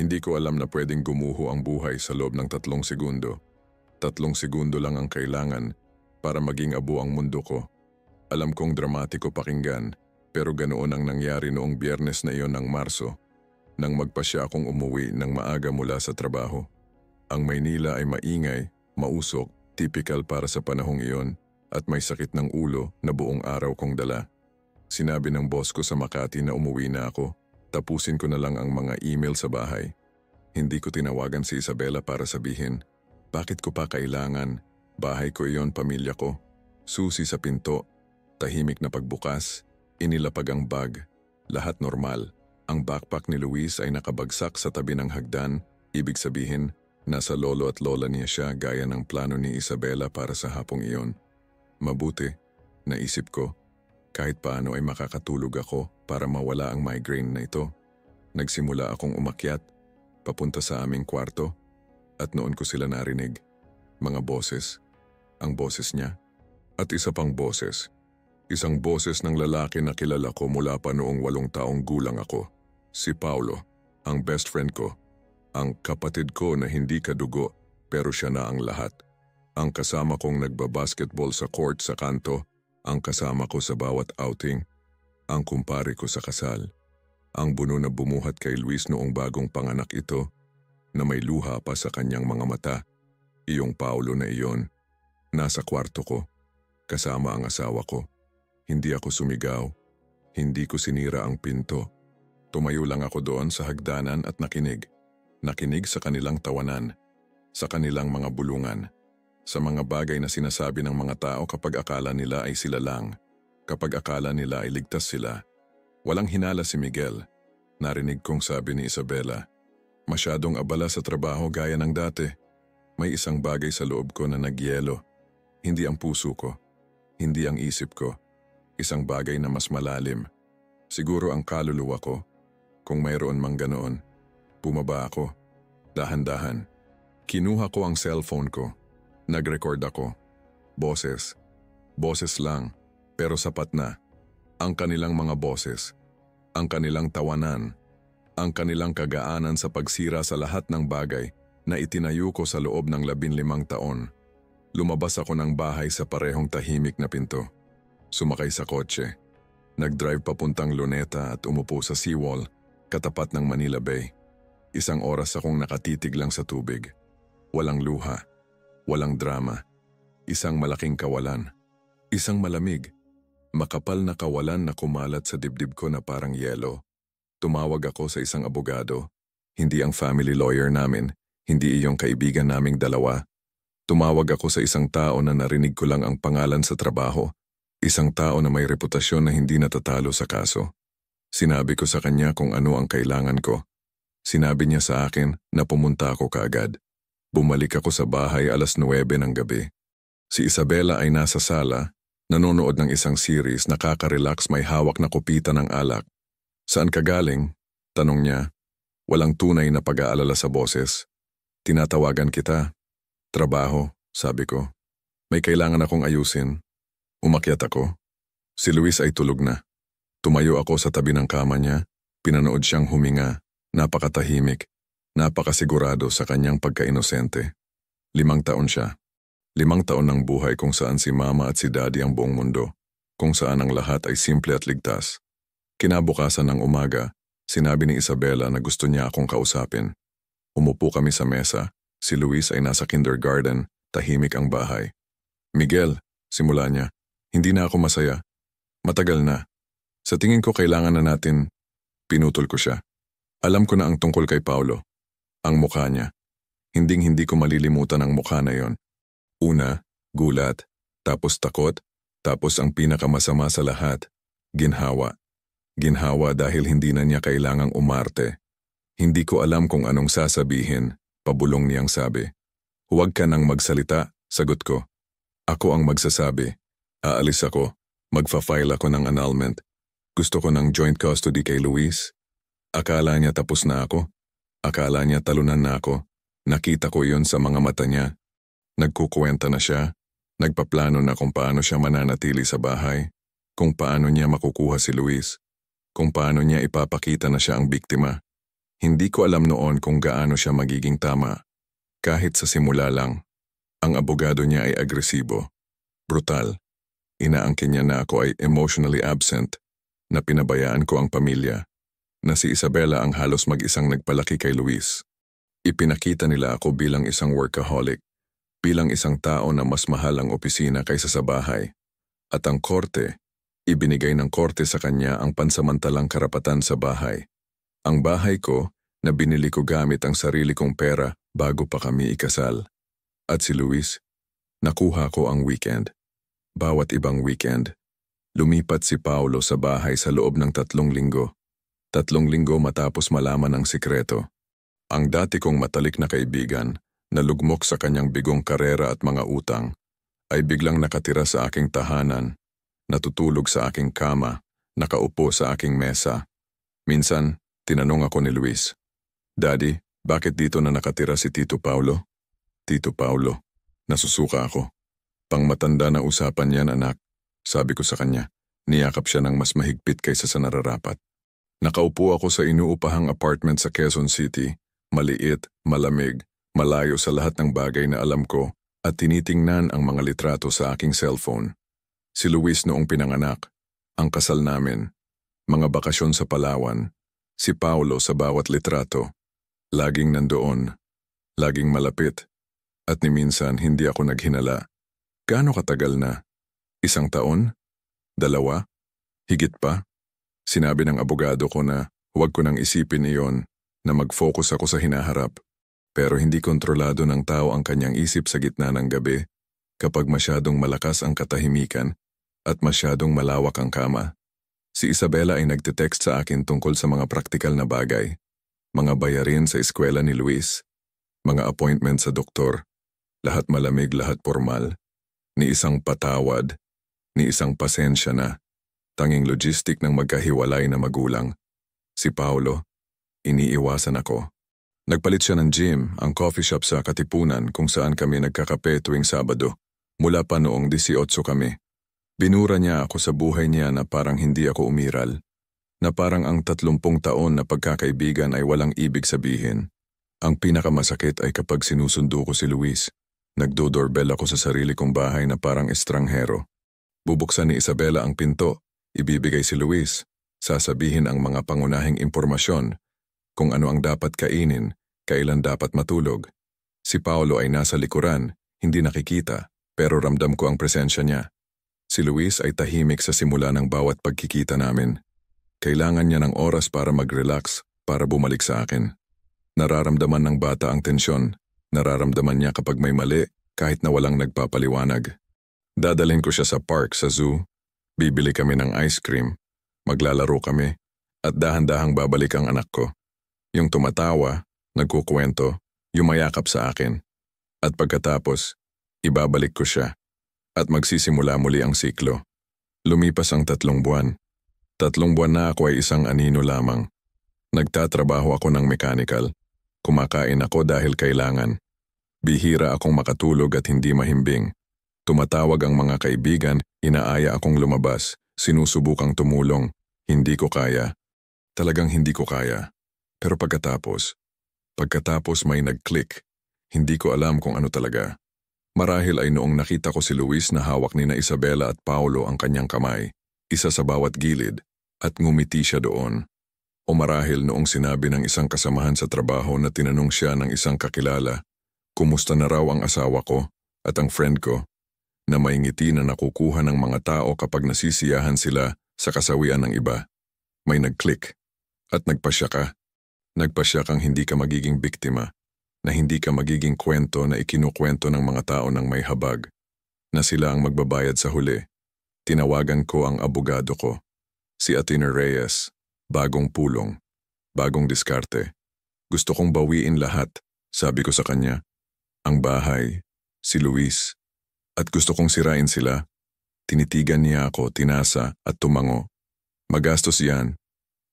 Hindi ko alam na pwedeng gumuho ang buhay sa loob ng 3 segundo. 3 segundo lang ang kailangan para maging abo ang mundo ko. Alam kong dramatiko pakinggan, pero ganoon ang nangyari noong Biyernes na iyon ng Marso, nang magpasya akong umuwi ng maaga mula sa trabaho. Ang Maynila ay maingay, mausok, typical para sa panahong iyon, at may sakit ng ulo na buong araw kong dala. Sinabi ng boss ko sa Makati na umuwi na ako. Tapusin ko na lang ang mga email sa bahay. Hindi ko tinawagan si Isabela para sabihin, bakit ko pa kailangan? Bahay ko iyon, pamilya ko. Susi sa pinto, tahimik na pagbukas, inilapag ang bag. Lahat normal. Ang backpack ni Luis ay nakabagsak sa tabi ng hagdan. Ibig sabihin, nasa lolo at lola niya siya gaya ng plano ni Isabela para sa hapong iyon. Mabuti, naisip ko. Kahit paano ay makakatulog ako para mawala ang migraine na ito. Nagsimula akong umakyat, papunta sa aming kwarto, at noon ko sila narinig. Mga boses, ang boses niya, at isa pang boses. Isang boses ng lalaki na kilala ko mula pa noong 8 taong gulang ako. Si Paulo, ang best friend ko. Ang kapatid ko na hindi kadugo, pero siya na ang lahat. Ang kasama kong nagbabasketball sa court sa kanto, ang kasama ko sa bawat outing, ang kumpare ko sa kasal, ang buno na bumuhat kay Luis noong bagong panganak ito, na may luha pa sa kanyang mga mata. Iyong Paulo na iyon, nasa kwarto ko, kasama ang asawa ko. Hindi ako sumigaw, hindi ko sinira ang pinto. Tumayo lang ako doon sa hagdanan at nakinig. Nakinig sa kanilang tawanan, sa kanilang mga bulungan. Sa mga bagay na sinasabi ng mga tao kapag akala nila ay sila lang, kapag akala nila ay ligtas sila. Walang hinala si Miguel. Narinig kong sabi ni Isabela. Masyadong abala sa trabaho gaya ng dati. May isang bagay sa loob ko na nagyelo. Hindi ang puso ko, hindi ang isip ko. Isang bagay na mas malalim. Siguro ang kaluluwa ko. Kung mayroon mang ganoon. Bumaba ako. Dahan-dahan. Kinuha ko ang cellphone ko. Nag-record ako. Boses. Boses lang, pero sapat na. Ang kanilang mga boses. Ang kanilang tawanan. Ang kanilang kagaanan sa pagsira sa lahat ng bagay na itinayo ko sa loob ng 15 taon. Lumabas ako ng bahay sa parehong tahimik na pinto. Sumakay sa kotse. Nag-drive papuntang Luneta at umupo sa seawall, katapat ng Manila Bay. 1 oras akong nakatitig lang sa tubig. Walang luha. Walang drama. Isang malaking kawalan. Isang malamig. Makapal na kawalan na kumalat sa dibdib ko na parang yelo. Tumawag ako sa isang abogado. Hindi ang family lawyer namin. Hindi iyong kaibigan naming dalawa. Tumawag ako sa isang tao na narinig ko lang ang pangalan sa trabaho. Isang tao na may reputasyon na hindi natatalo sa kaso. Sinabi ko sa kanya kung ano ang kailangan ko. Sinabi niya sa akin na pumunta ako kaagad. Bumalik ako sa bahay 9:00 ng gabi. Si Isabela ay nasa sala, nanonood ng isang series, nakaka-relax, may hawak na kupita ng alak. Saan ka galing? Tanong niya. Walang tunay na pag-aalala sa boses. Tinatawagan kita. Trabaho, sabi ko. May kailangan akong ayusin. Umakyat ako. Si Luis ay tulog na. Tumayo ako sa tabi ng kama niya. Pinanood siyang huminga. Napakatahimik. Napakasigurado sa kanyang pagka-inosente. 5 taon siya. 5 taon ng buhay kung saan si mama at si daddy ang buong mundo. Kung saan ang lahat ay simple at ligtas. Kinabukasan ng umaga, sinabi ni Isabela na gusto niya akong kausapin. Umupo kami sa mesa. Si Luis ay nasa kindergarten, tahimik ang bahay. Miguel, simula niya, hindi na ako masaya. Matagal na. Sa tingin ko kailangan na natin. Pinutol ko siya. Alam ko na ang tungkol kay Paulo. Ang mukha niya. Hinding-hindi ko malilimutan ang mukha na yon. Una, gulat, tapos takot, tapos ang pinakamasama sa lahat, ginhawa. Ginhawa dahil hindi na niya kailangang umarte. Hindi ko alam kung anong sasabihin, pabulong niyang sabi. Huwag ka nang magsalita, sagot ko. Ako ang magsasabi. Aalis ako, magfa-file ako ng annulment. Gusto ko ng joint custody kay Luis. Akala niya tapos na ako. Akala niya talunan na ako. Nakita ko yon sa mga mata niya. Nagkukuwenta na siya. Nagpaplano na kung paano siya mananatili sa bahay. Kung paano niya makukuha si Luis. Kung paano niya ipapakita na siya ang biktima. Hindi ko alam noon kung gaano siya magiging tama. Kahit sa simula lang, ang abogado niya ay agresibo, brutal. Inaangkin niya na ako ay emotionally absent, na pinabayaan ko ang pamilya, na si Isabela ang halos mag-isang nagpalaki kay Luis. Ipinakita nila ako bilang isang workaholic, bilang isang tao na mas mahal ang opisina kaysa sa bahay. At ang korte, ibinigay ng korte sa kanya ang pansamantalang karapatan sa bahay. Ang bahay ko na binili ko gamit ang sarili kong pera bago pa kami ikasal. At si Luis, nakuha ko ang weekend. Bawat ibang weekend, lumipat si Paulo sa bahay sa loob ng 3 linggo. 3 linggo matapos malaman ang sikreto. Ang dati kong matalik na kaibigan, na lugmok sa kanyang bigong karera at mga utang, ay biglang nakatira sa aking tahanan, natutulog sa aking kama, nakaupo sa aking mesa. Minsan, tinanong ako ni Luis, "Daddy, bakit dito na nakatira si Tito Paulo?" "Tito Paulo," nasusuka ako. "Pangmatanda na usapan yan, anak," sabi ko sa kanya. Niyakap siya ng mas mahigpit kaysa sa nararapat. Nakaupo ako sa inuupahang apartment sa Quezon City, maliit, malamig, malayo sa lahat ng bagay na alam ko, at tinitingnan ang mga litrato sa aking cellphone. Si Luis noong pinanganak, ang kasal namin, mga bakasyon sa Palawan, si Paulo sa bawat litrato. Laging nandoon, laging malapit, at ni minsan hindi ako naghinala. Gaano katagal na? 1 taon? 2? Higit pa? Sinabi ng abogado ko na huwag ko nang isipin iyon, na mag-focus ako sa hinaharap. Pero hindi kontrolado ng tao ang kanyang isip sa gitna ng gabi kapag masyadong malakas ang katahimikan at masyadong malawak ang kama. Si Isabela ay nagte-text sa akin tungkol sa mga praktikal na bagay, mga bayarin sa eskwela ni Luis, mga appointment sa doktor, lahat malamig, lahat formal, ni isang patawad, ni isang pasensya na, tanging logistic ng magkahiwalay na magulang. Si Paulo, iniiwasan ako. Nagpalit siya ng gym, ang coffee shop sa Katipunan kung saan kami nagkakape tuwing Sabado. Mula pa noong 18 kami. Binura niya ako sa buhay niya na parang hindi ako umiral. Na parang ang 30 taon na pagkakaibigan ay walang ibig sabihin. Ang pinakamasakit ay kapag sinusundo ko si Luis. Nagdo-doorbell ako sa sarili kong bahay na parang estranghero. Bubuksan ni Isabela ang pinto, ibibigay si Luis. Sasabihin ang mga pangunahing impormasyon, kung ano ang dapat kainin, kailan dapat matulog. Si Paulo ay nasa likuran, hindi nakikita, pero ramdam ko ang presensya niya. Si Luis ay tahimik sa simula ng bawat pagkikita namin. Kailangan niya ng oras para mag-relax, para bumalik sa akin. Nararamdaman ng bata ang tensyon, nararamdaman niya kapag may mali, kahit na walang nagpapaliwanag. Dadalhin ko siya sa park, sa zoo, bibili kami ng ice cream, maglalaro kami, at dahan-dahang babalik ang anak ko. Yung tumatawa, nagkukwento, yumayakap sa akin. At pagkatapos, ibabalik ko siya. At magsisimula muli ang siklo. Lumipas ang 3 buwan. 3 buwan na ako ay isang anino lamang. Nagtatrabaho ako ng mechanical. Kumakain ako dahil kailangan. Bihira akong makatulog at hindi mahimbing. Tumatawag ang mga kaibigan, inaaya akong lumabas, sinusubukang tumulong. Hindi ko kaya. Talagang hindi ko kaya. Pero pagkatapos may nag-click. Hindi ko alam kung ano talaga. Marahil ay noong nakita ko si Luis na hawak ni na Isabela at Paulo ang kanyang kamay, isa sa bawat gilid, at ngumiti siya doon. O marahil noong sinabi ng isang kasamahan sa trabaho na tinanong siya ng isang kakilala, kumusta na raw ang asawa ko at ang friend ko, na may ngiti na nakukuha ng mga tao kapag nasisiyahan sila sa kasawian ng iba. May nag-click at nagpasya ka. Nagpasya kang hindi ka magiging biktima, na hindi ka magiging kwento na ikinukwento ng mga tao ng may habag, na sila ang magbabayad sa huli. Tinawagan ko ang abogado ko, si Athena Reyes, bagong pulong, bagong diskarte. Gusto kong bawiin lahat, sabi ko sa kanya. Ang bahay, si Luis, at gusto kong sirain sila. Tinitigan niya ako, tinasa at tumango. Magastos yan,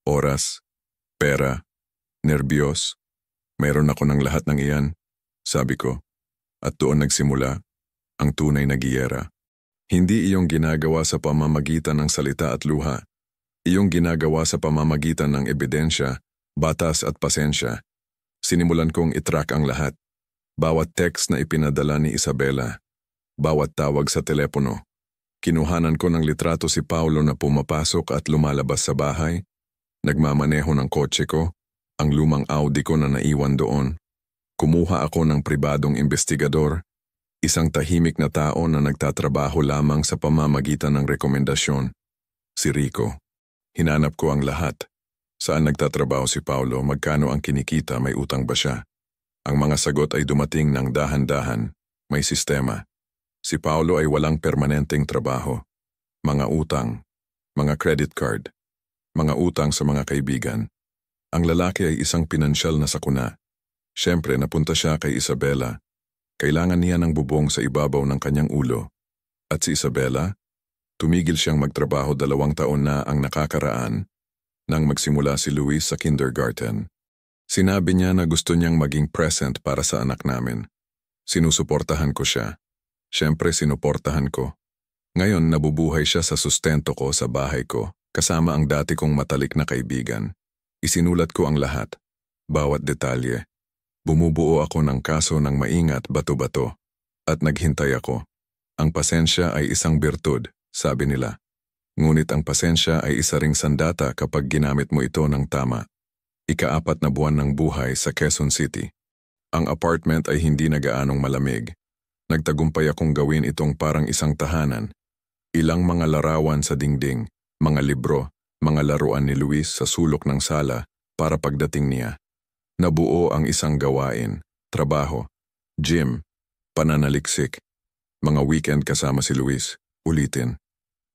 oras, pera, nerbiyos. Mayroon ako ng lahat ng iyan, sabi ko. At doon nagsimula ang tunay na giyera. Hindi iyong ginagawa sa pamamagitan ng salita at luha. Iyong ginagawa sa pamamagitan ng ebidensya, batas at pasensya. Sinimulan kong itrack ang lahat. Bawat text na ipinadala ni Isabela, bawat tawag sa telepono. Kinuhanan ko ng litrato si Paulo na pumapasok at lumalabas sa bahay, nagmamaneho ng kotse ko, ang lumang Audi ko na naiwan doon. Kumuha ako ng pribadong investigador, isang tahimik na tao na nagtatrabaho lamang sa pamamagitan ng rekomendasyon. Si Rico. Hinanap ko ang lahat. Saan nagtatrabaho si Paulo, magkano ang kinikita, may utang ba siya? Ang mga sagot ay dumating ng dahan-dahan, may sistema. Si Paulo ay walang permanenteng trabaho. Mga utang, mga credit card, mga utang sa mga kaibigan. Ang lalaki ay isang pinansyal na sakuna. Siyempre, napunta siya kay Isabela. Kailangan niya ng bubong sa ibabaw ng kanyang ulo. At si Isabela, tumigil siyang magtrabaho 2 taon na ang nakakaraan nang magsimula si Luis sa kindergarten. Sinabi niya na gusto niyang maging present para sa anak namin. Sinusuportahan ko siya. Siyempre sinuportahan ko. Ngayon nabubuhay siya sa sustento ko sa bahay ko, kasama ang dati kong matalik na kaibigan. Isinulat ko ang lahat, bawat detalye. Bumubuo ako ng kaso ng maingat bato-bato. At naghintay ako. Ang pasensya ay isang birtud, sabi nila. Ngunit ang pasensya ay isa ring sandata kapag ginamit mo ito ng tama. Ika-4 na buwan ng buhay sa Quezon City. Ang apartment ay hindi na gaanong malamig. Nagtagumpay akong gawin itong parang isang tahanan. Ilang mga larawan sa dingding, mga libro, mga laruan ni Luis sa sulok ng sala para pagdating niya. Nabuo ang isang gawain, trabaho, gym, pananaliksik, mga weekend kasama si Luis, ulitin.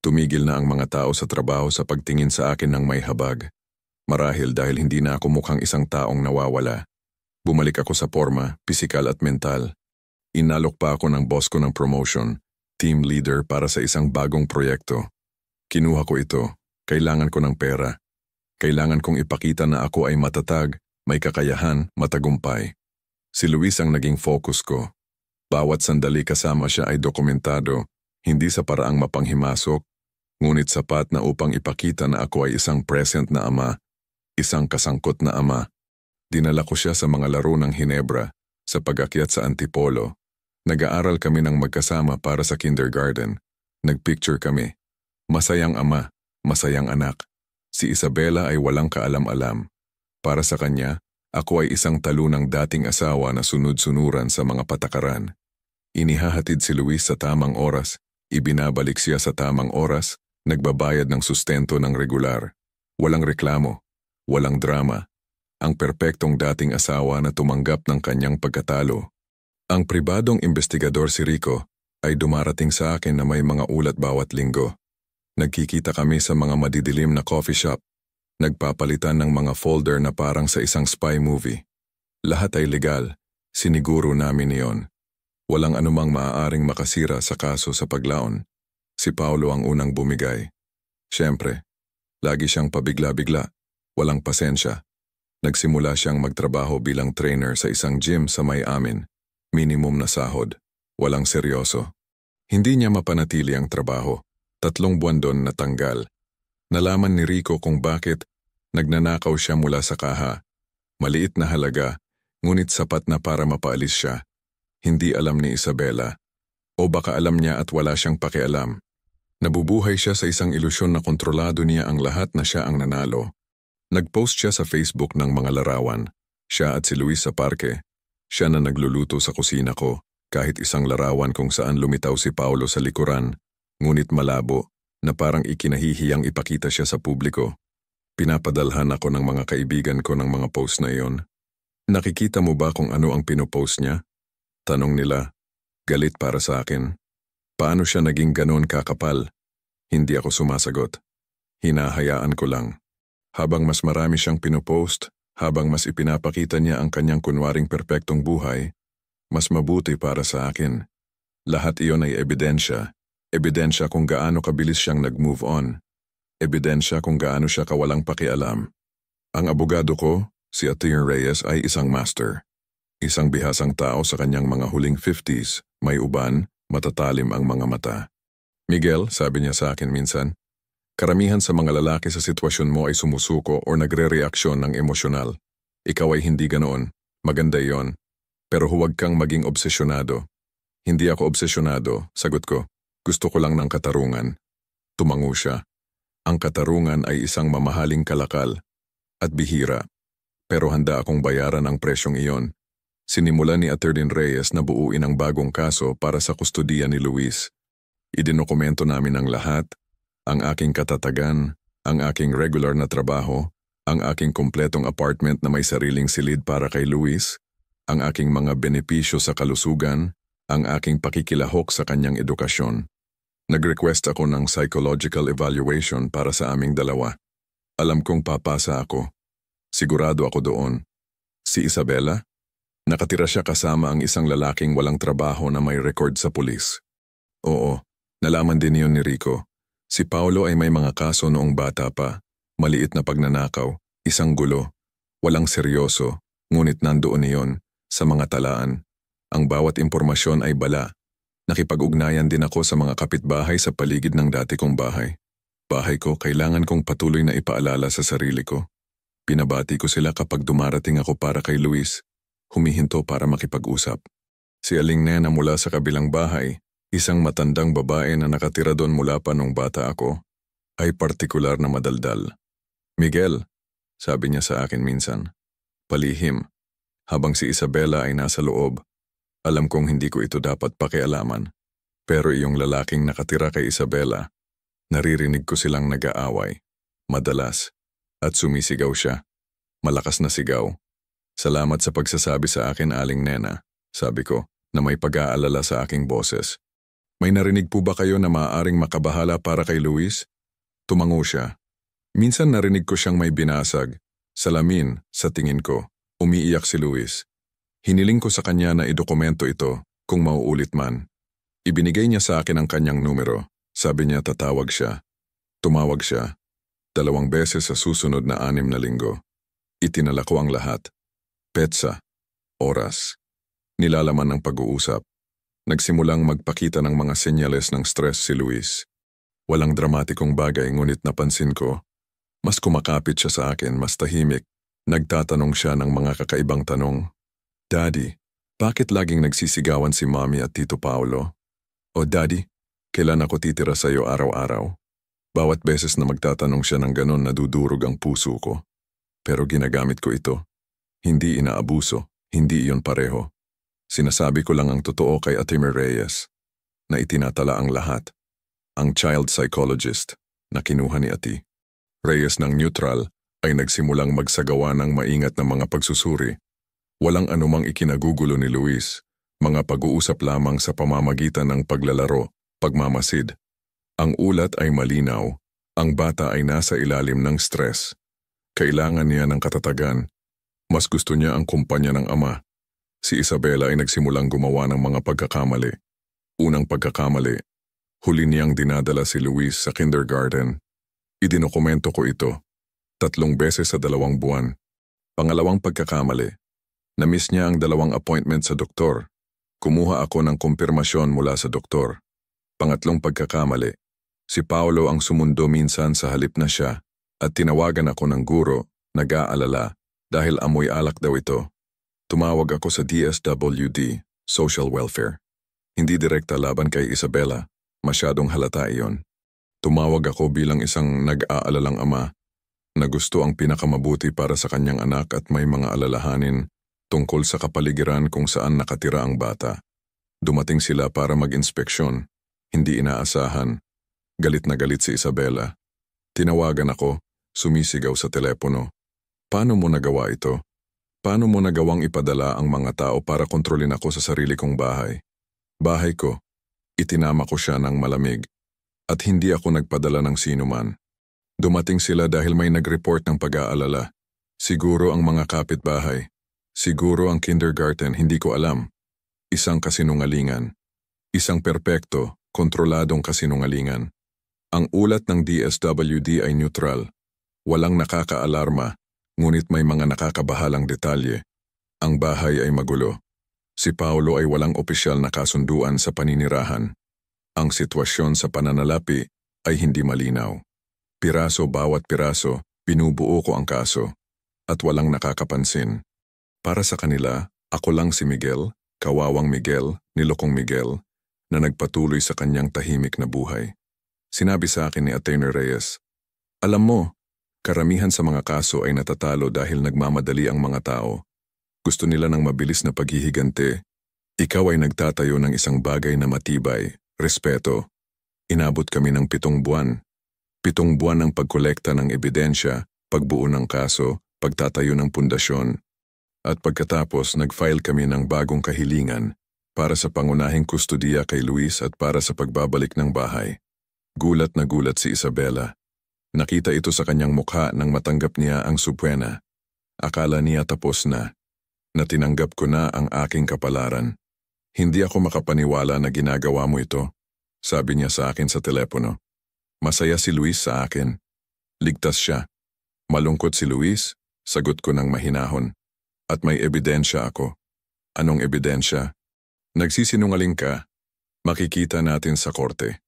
Tumigil na ang mga tao sa trabaho sa pagtingin sa akin ng may habag. Marahil dahil hindi na ako mukhang isang taong nawawala. Bumalik ako sa forma, pisikal at mental. Inalok pa ako ng boss ko ng promotion, team leader para sa isang bagong proyekto. Kinuha ko ito, kailangan ko ng pera. Kailangan kong ipakita na ako ay matatag, may kakayahan, matagumpay. Si Luis ang naging focus ko. Bawat sandali kasama siya ay dokumentado, hindi sa paraang mapanghimasok, ngunit sapat na upang ipakita na ako ay isang present na ama, isang kasangkot na ama. Dinala ko siya sa mga laro ng Hinebra, sa pag-akyat sa Antipolo. Nag-aaral kami ng magkasama para sa kindergarten. Nagpicture kami. Masayang ama, masayang anak. Si Isabela ay walang kaalam-alam. Para sa kanya, ako ay isang talunang dating asawa na sunod-sunuran sa mga patakaran. Inihahatid si Luis sa tamang oras, ibinabalik siya sa tamang oras, nagbabayad ng sustento ng regular. Walang reklamo, walang drama. Ang perpektong dating asawa na tumanggap ng kanyang pagkatalo. Ang pribadong investigador si Rico ay dumarating sa akin na may mga ulat bawat linggo. Nagkikita kami sa mga madidilim na coffee shop. Nagpapalitan ng mga folder na parang sa isang spy movie. Lahat ay legal, siniguro namin iyon. Walang anumang maaaring makasira sa kaso sa paglaon. Si Paulo ang unang bumigay. Siyempre, lagi siyang pabigla-bigla, walang pasensya. Nagsimula siyang magtrabaho bilang trainer sa isang gym sa may amin. Minimum na sahod, walang seryoso. Hindi niya mapanatili ang trabaho. 3 buwan doon natanggal. Nalaman ni Rico kung bakit nagnanakaw siya mula sa kaha. Maliit na halaga, ngunit sapat na para mapaalis siya. Hindi alam ni Isabela. O baka alam niya at wala siyang pakialam. Nabubuhay siya sa isang ilusyon na kontrolado niya ang lahat na siya ang nanalo. Nag-post siya sa Facebook ng mga larawan. Siya at si Luis sa parke. Siya na nagluluto sa kusina ko, kahit isang larawan kung saan lumitaw si Paulo sa likuran, ngunit malabo, na parang ikinahihiyang ipakita siya sa publiko. Pinapadalhan ako ng mga kaibigan ko ng mga post na iyon. Nakikita mo ba kung ano ang pinopost niya? Tanong nila. Galit para sa akin. Paano siya naging ganon kakapal? Hindi ako sumasagot. Hinahayaan ko lang. Habang mas marami siyang pinopost, habang mas ipinapakita niya ang kanyang kunwaring perpektong buhay, mas mabuti para sa akin. Lahat iyon ay ebidensya. Ebidensya kung gaano kabilis siyang nag-move on. Ebidensya kung gaano siya kawalang pakialam. Ang abogado ko, si Atty. Reyes ay isang master. Isang bihasang tao sa kanyang mga huling 50s, may uban, matatalim ang mga mata. Miguel, sabi niya sa akin minsan, Karamihan sa mga lalaki sa sitwasyon mo ay sumusuko o nagre-reaksyon ng emosyonal. Ikaw ay hindi ganoon. Maganda yon. Pero huwag kang maging obsesyonado. Hindi ako obsesyonado, sagot ko. Gusto ko lang ng katarungan. Tumango siya. Ang katarungan ay isang mamahaling kalakal at bihira. Pero handa akong bayaran ang presyong iyon. Sinimulan ni Atty. Reyes na buuin ang bagong kaso para sa kustodiya ni Luis. Idinokumento namin ang lahat, ang aking katatagan, ang aking regular na trabaho, ang aking kumpletong apartment na may sariling silid para kay Luis, ang aking mga benepisyo sa kalusugan, ang aking pakikilahok sa kanyang edukasyon. Nag-request ako ng psychological evaluation para sa aming dalawa. Alam kong papasa ako. Sigurado ako doon. Si Isabela? Nakatira siya kasama ang isang lalaking walang trabaho na may record sa pulis. Oo, nalaman din niyon ni Rico. Si Paulo ay may mga kaso noong bata pa. Maliit na pagnanakaw, isang gulo. Walang seryoso, ngunit nandoon niyon sa mga talaan. Ang bawat impormasyon ay bala. Nakipag-ugnayan din ako sa mga kapitbahay sa paligid ng dati kong bahay. Bahay ko, kailangan kong patuloy na ipaalala sa sarili ko. Pinabati ko sila kapag dumarating ako para kay Luis. Humihinto para makipag-usap. Si Aling Nena mula sa kabilang bahay, isang matandang babae na nakatira doon mula pa nung bata ako, ay partikular na madaldal. Miguel, sabi niya sa akin minsan. Palihim. Habang si Isabela ay nasa loob, alam kong hindi ko ito dapat pakialaman. Pero iyong lalaking nakatira kay Isabela, naririnig ko silang nag-aaway. Madalas. At sumisigaw siya. Malakas na sigaw. Salamat sa pagsasabi sa akin, Aling Nena, sabi ko, na may pag-aalala sa aking boses. May narinig po ba kayo na maaaring makabahala para kay Luis? Tumango siya. Minsan narinig ko siyang may binasag. Salamin, sa tingin ko, umiiyak si Luis. Hiniling ko sa kanya na idokumento ito kung mauulit man. Ibinigay niya sa akin ang kanyang numero. Sabi niya tatawag siya. Tumawag siya. 2 beses sa susunod na 6 na linggo. Itinala ko ang lahat. Petsa. Oras. Nilalaman ng pag-uusap. Nagsimulang magpakita ng mga senyales ng stress si Luis. Walang dramatikong bagay ngunit napansin ko. Mas kumakapit siya sa akin, mas tahimik. Nagtatanong siya ng mga kakaibang tanong. Daddy, bakit laging nagsisigawan si Mommy at Tito Paolo? O Daddy, kailan ako titira sa'yo araw-araw? Bawat beses na magtatanong siya ng ganon nadudurog ang puso ko. Pero ginagamit ko ito. Hindi inaabuso, hindi iyon pareho. Sinasabi ko lang ang totoo kay Atty. Reyes, na itinatala ang lahat. Ang child psychologist na kinuha ni Ati. Reyes ng neutral ay nagsimulang magsagawa ng maingat na mga pagsusuri. Walang anumang ikinagugulo ni Luis, mga pag-uusap lamang sa pamamagitan ng paglalaro, pagmamasid. Ang ulat ay malinaw, ang bata ay nasa ilalim ng stress. Kailangan niya ng katatagan. Mas gusto niya ang kumpanya ng ama. Si Isabela ay nagsimulang gumawa ng mga pagkakamali. Unang pagkakamali, huli niyang dinadala si Luis sa kindergarten. Idinokumento ko ito, 3 beses sa 2 buwan. Pangalawang pagkakamali, na-miss niya ang 2 appointment sa doktor. Kumuha ako ng kumpirmasyon mula sa doktor. Pangatlong pagkakamali, si Paolo ang sumundo minsan sa halip na siya at tinawagan ako ng guro, nag-aalala, dahil amoy alak daw ito. Tumawag ako sa DSWD, Social Welfare. Hindi direkta laban kay Isabela, masyadong halata iyon. Tumawag ako bilang isang nag-aalalang ama na gusto ang pinakamabuti para sa kanyang anak at may mga alalahanin tungkol sa kapaligiran kung saan nakatira ang bata. Dumating sila para mag-inspeksyon, hindi inaasahan. Galit na galit si Isabela. Tinawagan ako, sumisigaw sa telepono. Paano mo nagawa ito? Paano mo nagawang ipadala ang mga tao para kontrolin ako sa sarili kong bahay? Bahay ko. Itinama ko siya ng malamig. At hindi ako nagpadala ng sinuman. Dumating sila dahil may nag-report ng pag-aalala. Siguro ang mga kapitbahay. Siguro ang kindergarten, hindi ko alam. Isang kasinungalingan. Isang perpekto, kontroladong kasinungalingan. Ang ulat ng DSWD ay neutral. Walang nakakaalarma, ngunit may mga nakakabahalang detalye. Ang bahay ay magulo. Si Paolo ay walang opisyal na kasunduan sa paninirahan. Ang sitwasyon sa pananalapi ay hindi malinaw. Piraso bawat piraso, binubuo ko ang kaso. At walang nakakapansin. Para sa kanila, ako lang si Miguel, kawawang Miguel, nilokong Miguel, na nagpatuloy sa kanyang tahimik na buhay. Sinabi sa akin ni Atty. Reyes, "Alam mo, karamihan sa mga kaso ay natatalo dahil nagmamadali ang mga tao. Gusto nila ng mabilis na paghihigante. Ikaw ay nagtatayo ng isang bagay na matibay, respeto. Inabot kami ng 7 buwan. 7 buwan ng pagkolekta ng ebidensya, pagbuo ng kaso, pagtatayo ng pundasyon. At pagkatapos nag-file kami ng bagong kahilingan para sa pangunahing kustudiya kay Luis at para sa pagbabalik ng bahay. Gulat na gulat si Isabela. Nakita ito sa kanyang mukha nang matanggap niya ang subpena. Akala niya tapos na tinanggap ko na ang aking kapalaran. Hindi ako makapaniwala na ginagawa mo ito, sabi niya sa akin sa telepono. Masaya si Luis sa akin. Ligtas siya. Malungkot si Luis, sagot ko ng mahinahon. At may ebidensya ako. Anong ebidensya? Nagsisinungaling ka. Makikita natin sa korte.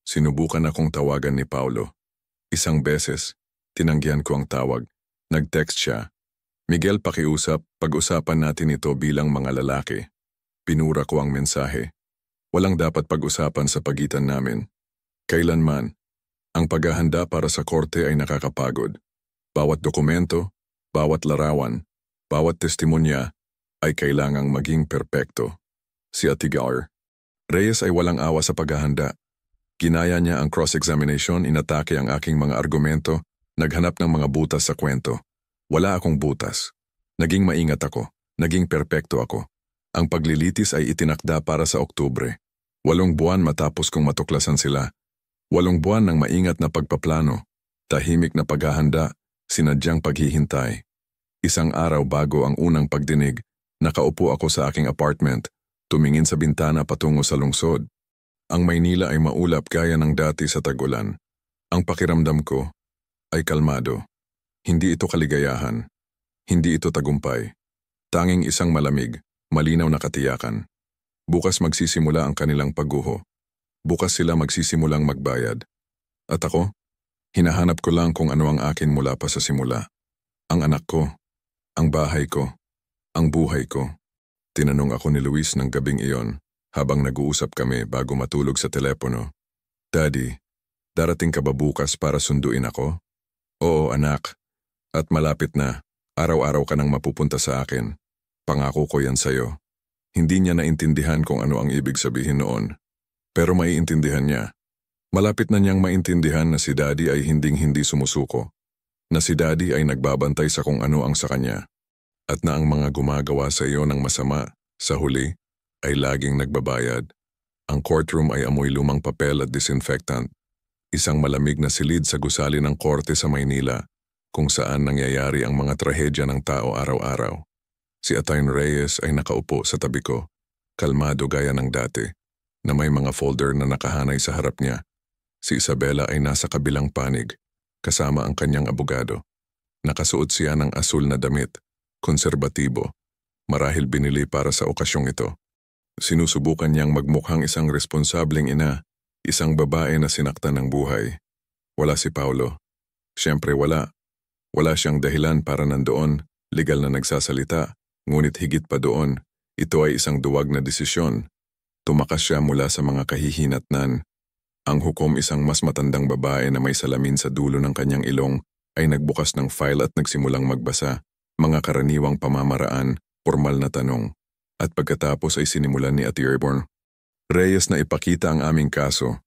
Sinubukan akong tawagan ni Paulo. 1 beses, tinanggihan ko ang tawag. Nag-text siya. Miguel, pakiusap, pag-usapan natin ito bilang mga lalaki. Pinura ko ang mensahe. Walang dapat pag-usapan sa pagitan namin. Kailanman, ang paghahanda para sa korte ay nakakapagod. Bawat dokumento, bawat larawan, bawat testimonya ay kailangang maging perpekto. Si Atigar Reyes ay walang awa sa paghahanda. Ginaya niya ang cross-examination, inatake ang aking mga argumento, naghanap ng mga butas sa kwento. Wala akong butas. Naging maingat ako, naging perpekto ako. Ang paglilitis ay itinakda para sa Oktubre. 8 buwan matapos kong matuklasan sila. 8 buwan ng maingat na pagpaplano, tahimik na paghahanda, sinadyang paghihintay. 1 araw bago ang unang pagdinig, nakaupo ako sa aking apartment, tumingin sa bintana patungo sa lungsod. Ang Maynila ay maulap gaya ng dati sa tag-ulan. Ang pakiramdam ko ay kalmado. Hindi ito kaligayahan. Hindi ito tagumpay. Tanging isang malamig, malinaw na katiyakan. Bukas magsisimula ang kanilang pagguho. Bukas sila magsisimulang magbayad. At ako, hinahanap ko lang kung ano ang akin mula pa sa simula. Ang anak ko, ang bahay ko, ang buhay ko. Tinanong ako ni Luis ng gabing iyon habang nag-uusap kami bago matulog sa telepono. Daddy, darating ka ba bukas para sunduin ako? Oo anak, at malapit na. Araw-araw ka nang mapupunta sa akin. Pangako ko yan sa'yo. Hindi niya naintindihan kung ano ang ibig sabihin noon. Pero maiintindihan niya. Malapit na niyang maintindihan na si Daddy ay hinding-hindi sumusuko. Na si Daddy ay nagbabantay sa kung ano ang sa kanya. At na ang mga gumagawa sa iyo ng masama, sa huli, ay laging nagbabayad. Ang courtroom ay amoy lumang papel at disinfectant. Isang malamig na silid sa gusali ng korte sa Maynila, kung saan nangyayari ang mga trahedya ng tao araw-araw. Si Atty. Reyes ay nakaupo sa tabi ko, kalmado gaya ng dati, na may mga folder na nakahanay sa harap niya. Si Isabela ay nasa kabilang panig, kasama ang kanyang abogado. Nakasuot siya ng asul na damit, konserbatibo, marahil binili para sa okasyong ito. Sinusubukan niyang magmukhang isang responsableng ina, isang babae na sinaktan ng buhay. Wala si Paulo. Siyempre wala. Wala siyang dahilan para nandoon, legal na nagsasalita, ngunit higit pa doon, ito ay isang duwag na desisyon. Tumakas siya mula sa mga kahihinatnan. Ang hukom, isang mas matandang babae na may salamin sa dulo ng kanyang ilong, ay nagbukas ng file at nagsimulang magbasa. Mga karaniwang pamamaraan, formal na tanong. At pagkatapos ay sinimulan ni Ate Airborne. Reyes, na ipakita ang aming kaso.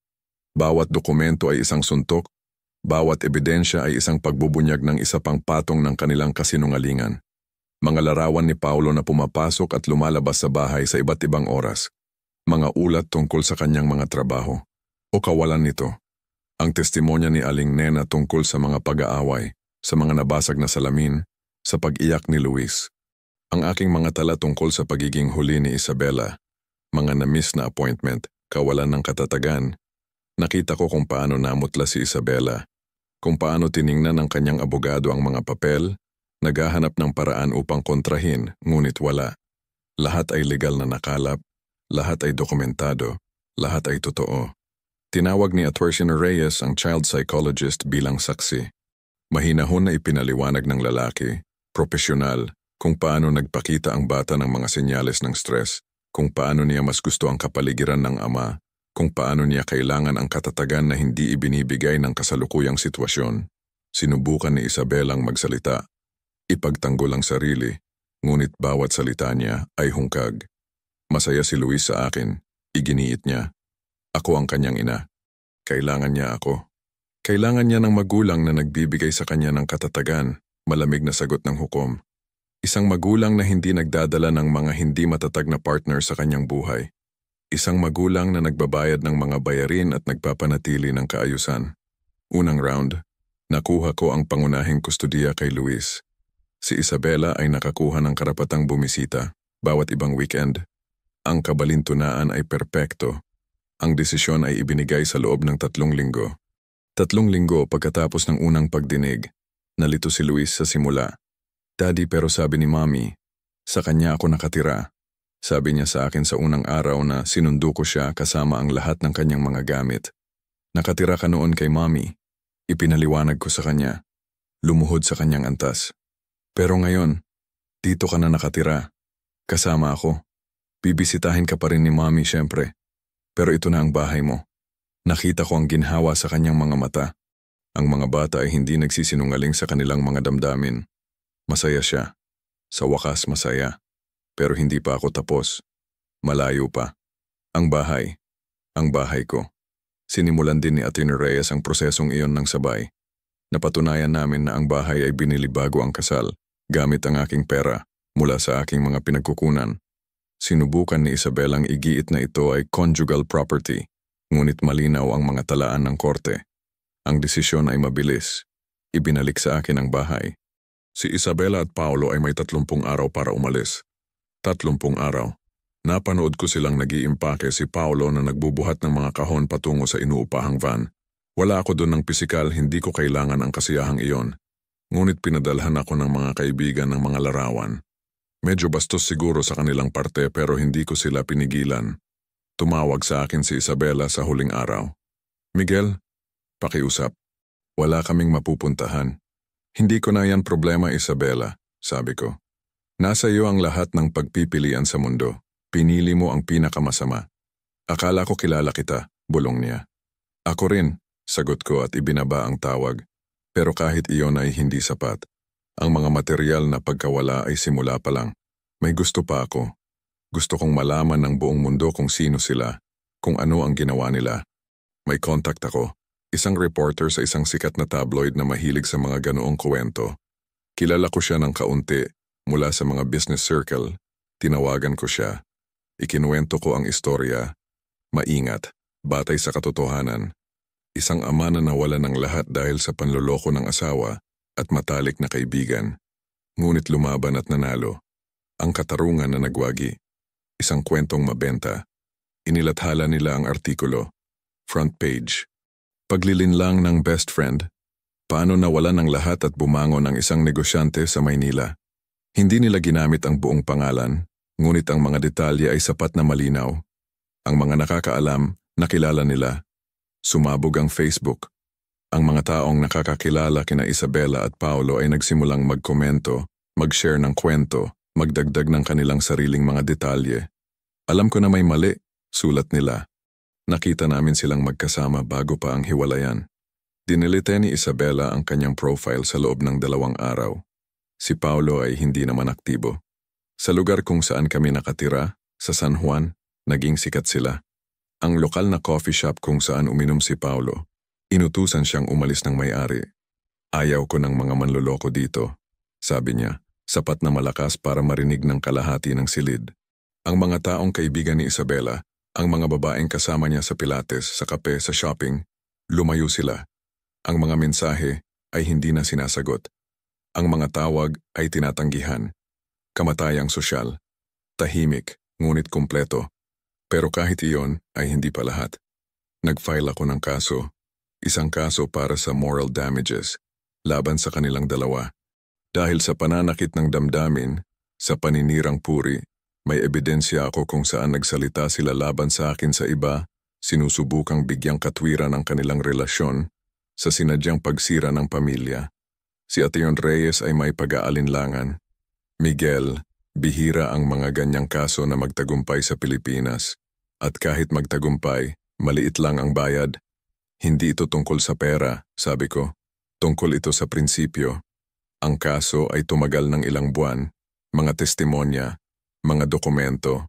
Bawat dokumento ay isang suntok. Bawat ebidensya ay isang pagbubunyag ng isa pang patong ng kanilang kasinungalingan. Mga larawan ni Paulo na pumapasok at lumalabas sa bahay sa iba't ibang oras. Mga ulat tungkol sa kanyang mga trabaho. O kawalan nito. Ang testimonya ni Aling Nena tungkol sa mga pag-aaway, sa mga nabasag na salamin, sa pag-iyak ni Luis. Ang aking mga tala tungkol sa pagiging huli ni Isabela. Mga na-miss na appointment, kawalan ng katatagan. Nakita ko kung paano namutla si Isabela. Kung paano tiningnan ng kanyang abogado ang mga papel, naghahanap ng paraan upang kontrahin, ngunit wala. Lahat ay legal na nakalap, lahat ay dokumentado, lahat ay totoo. Tinawag ni Attorney Reyes ang child psychologist bilang saksi. Mahinahon na ipinaliwanag ng lalaki, profesional, kung paano nagpakita ang bata ng mga senyales ng stress, kung paano niya mas gusto ang kapaligiran ng ama, kung paano niya kailangan ang katatagan na hindi ibinibigay ng kasalukuyang sitwasyon. Sinubukan ni Isabel ang magsalita. Ipagtanggol ang sarili, ngunit bawat salita niya ay hungkag. Masaya si Luis sa akin, iginiit niya. Ako ang kanyang ina. Kailangan niya ako. Kailangan niya ng magulang na nagbibigay sa kanya ng katatagan, malamig na sagot ng hukom. Isang magulang na hindi nagdadala ng mga hindi matatag na partner sa kanyang buhay. Isang magulang na nagbabayad ng mga bayarin at nagpapanatili ng kaayusan. Unang round, nakuha ko ang pangunahing kustudiya kay Luis. Si Isabela ay nakakuha ng karapatang bumisita, bawat ibang weekend. Ang kabalintunaan ay perpekto. Ang desisyon ay ibinigay sa loob ng 3 linggo. 3 linggo pagkatapos ng unang pagdinig, nalito si Luis sa simula. Daddy, pero sabi ni Mommy, sa kanya ako nakatira. Sabi niya sa akin sa unang araw na sinundo ko siya kasama ang lahat ng kanyang mga gamit. Nakatira ka noon kay Mommy. Ipinaliwanag ko sa kanya. Lumuhod sa kanyang antas. Pero ngayon, dito ka na nakatira. Kasama ako. Bibisitahin ka pa rin ni Mommy syempre. Pero ito na ang bahay mo. Nakita ko ang ginhawa sa kanyang mga mata. Ang mga bata ay hindi nagsisinungaling sa kanilang mga damdamin. Masaya siya. Sa wakas masaya. Pero hindi pa ako tapos. Malayo pa. Ang bahay ko. Sinimulan din ni Atty. Reyes ang prosesong iyon ng sabay. Napatunayan namin na ang bahay ay binili bago ang kasal, gamit ang aking pera mula sa aking mga pinagkukunan. Sinubukan ni Isabel ang igiit na ito ay conjugal property, ngunit malinaw ang mga talaan ng korte. Ang desisyon ay mabilis. Ibinalik sa akin ang bahay. Si Isabela at Paolo ay may 30 araw para umalis. 30 araw. Napanood ko silang nag-iimpake, si Paolo na nagbubuhat ng mga kahon patungo sa inuupahang van. Wala ako doon ng pisikal, hindi ko kailangan ang kasiyahang iyon. Ngunit pinadalhan ako ng mga kaibigan ng mga larawan. Medyo bastos siguro sa kanilang parte pero hindi ko sila pinigilan. Tumawag sa akin si Isabela sa huling araw. Miguel, pakiusap. Wala kaming mapupuntahan. Hindi ko na yan problema, Isabela, sabi ko. Nasa iyo ang lahat ng pagpipilian sa mundo. Pinili mo ang pinakamasama. Akala ko kilala kita, bulong niya. Ako rin, sagot ko at ibinaba ang tawag. Pero kahit iyon ay hindi sapat. Ang mga material na pagkawala ay simula pa lang. May gusto pa ako. Gusto kong malaman ng buong mundo kung sino sila, kung ano ang ginawa nila. May contact ako, isang reporter sa isang sikat na tabloid na mahilig sa mga ganoong kwento. Kilala ko siya ng kaunti mula sa mga business circle. Tinawagan ko siya. Ikinuwento ko ang istorya. Maingat, batay sa katotohanan. Isang ama na nawala ng lahat dahil sa panloloko ng asawa at matalik na kaibigan. Ngunit lumaban at nanalo. Ang katarungan na nagwagi. Isang kwentong mabenta. Inilathala nila ang artikulo. Front page. Paglilinlang ng best friend. Paano nawala ng lahat at bumangon ang isang negosyante sa Maynila. Hindi nila ginamit ang buong pangalan, ngunit ang mga detalye ay sapat na malinaw. Ang mga nakakaalam, nakilala nila. Sumabog ang Facebook. Ang mga taong nakakakilala kina Isabela at Paolo ay nagsimulang magkomento, mag-share ng kwento, magdagdag ng kanilang sariling mga detalye. Alam ko na may mali, sulat nila. Nakita namin silang magkasama bago pa ang hiwalayan. Dinelete ni Isabela ang kanyang profile sa loob ng 2 araw. Si Paolo ay hindi naman aktibo. Sa lugar kung saan kami nakatira, sa San Juan, naging sikat sila. Ang lokal na coffee shop kung saan uminom si Paolo, inutusan siyang umalis ng may-ari. Ayaw ko ng mga manloloko dito, sabi niya, sapat na malakas para marinig ng kalahati ng silid. Ang mga taong kaibigan ni Isabela, ang mga babaeng kasama niya sa pilates, sa kape, sa shopping, lumayo sila. Ang mga mensahe ay hindi na sinasagot. Ang mga tawag ay tinatanggihan. Kamatayang sosyal. Tahimik, ngunit kumpleto. Pero kahit iyon ay hindi pa lahat. Nag-file ako ng kaso. Isang kaso para sa moral damages, laban sa kanilang dalawa. Dahil sa pananakit ng damdamin, sa paninirang puri, may ebidensya ako kung saan nagsalita sila laban sa akin sa iba, Sinusubukang bigyang katwiran ang kanilang relasyon sa sinadyang pagsira ng pamilya. Si Ateon Reyes ay may pag-aalinlangan. Miguel, bihira ang mga ganyang kaso na magtagumpay sa Pilipinas. At kahit magtagumpay, maliit lang ang bayad. Hindi ito tungkol sa pera, sabi ko. Tungkol ito sa prinsipyo. Ang kaso ay tumagal ng ilang buwan, mga testimonya, mga dokumento.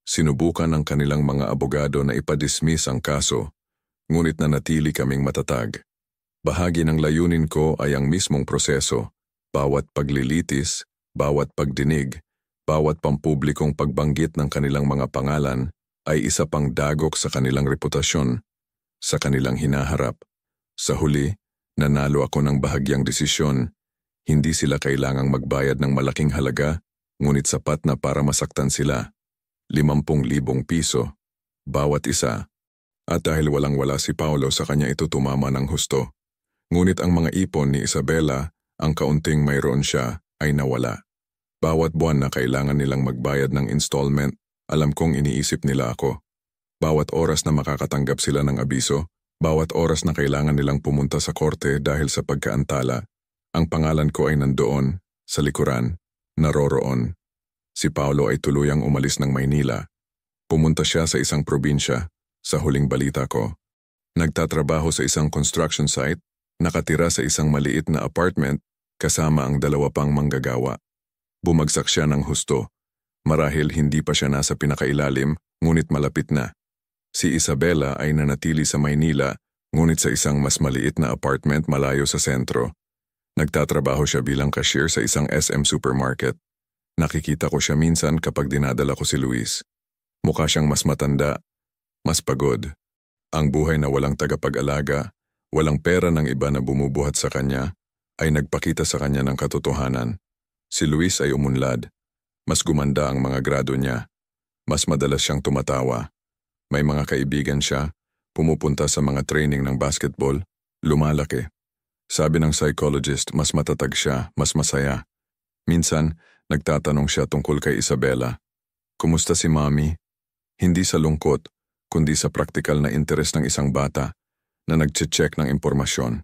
Sinubukan ng kanilang mga abogado na ipadismiss ang kaso, ngunit nanatili kaming matatag. Bahagi ng layunin ko ay ang mismong proseso, bawat paglilitis, bawat pagdinig, bawat pampublikong pagbanggit ng kanilang mga pangalan ay isa pang dagok sa kanilang reputasyon, sa kanilang hinaharap. Sa huli, nanalo ako ng bahagyang desisyon. Hindi sila kailangang magbayad ng malaking halaga, ngunit sapat na para masaktan sila. 50,000 piso, bawat isa. At dahil walang-wala si Paulo sa kanya ito tumama ng husto. Ngunit ang mga ipon ni Isabela, ang kaunting mayroon siya, ay nawala. Bawat buwan na kailangan nilang magbayad ng installment, alam kong iniisip nila ako. Bawat oras na makakatanggap sila ng abiso, bawat oras na kailangan nilang pumunta sa korte dahil sa pagkaantala, ang pangalan ko ay nandoon, sa likuran, naroroon. Si Paulo ay tuluyang umalis ng Maynila. Pumunta siya sa isang probinsya, sa huling balita ko. Nagtatrabaho sa isang construction site, nakatira sa isang maliit na apartment, kasama ang 2 pang manggagawa. Bumagsak siya ng husto. Marahil hindi pa siya nasa pinakailalim, ngunit malapit na. Si Isabela ay nanatili sa Maynila, ngunit sa isang mas maliit na apartment malayo sa sentro. Nagtatrabaho siya bilang cashier sa isang SM supermarket. Nakikita ko siya minsan kapag dinadala ko si Luis. Mukha siyang mas matanda, mas pagod. Ang buhay na walang tagapag-alaga, walang pera ng iba na bumubuhat sa kanya, ay nagpakita sa kanya ng katotohanan. Si Luis ay umunlad. Mas gumanda ang mga grado niya. Mas madalas siyang tumatawa. May mga kaibigan siya, pumupunta sa mga training ng basketball, lumalaki. Sabi ng psychologist, mas matatag siya, mas masaya. Minsan, nagtatanong siya tungkol kay Isabela. Kumusta si Mommy? Hindi sa lungkot, kundi sa praktikal na interes ng isang bata na nagche-check ng impormasyon.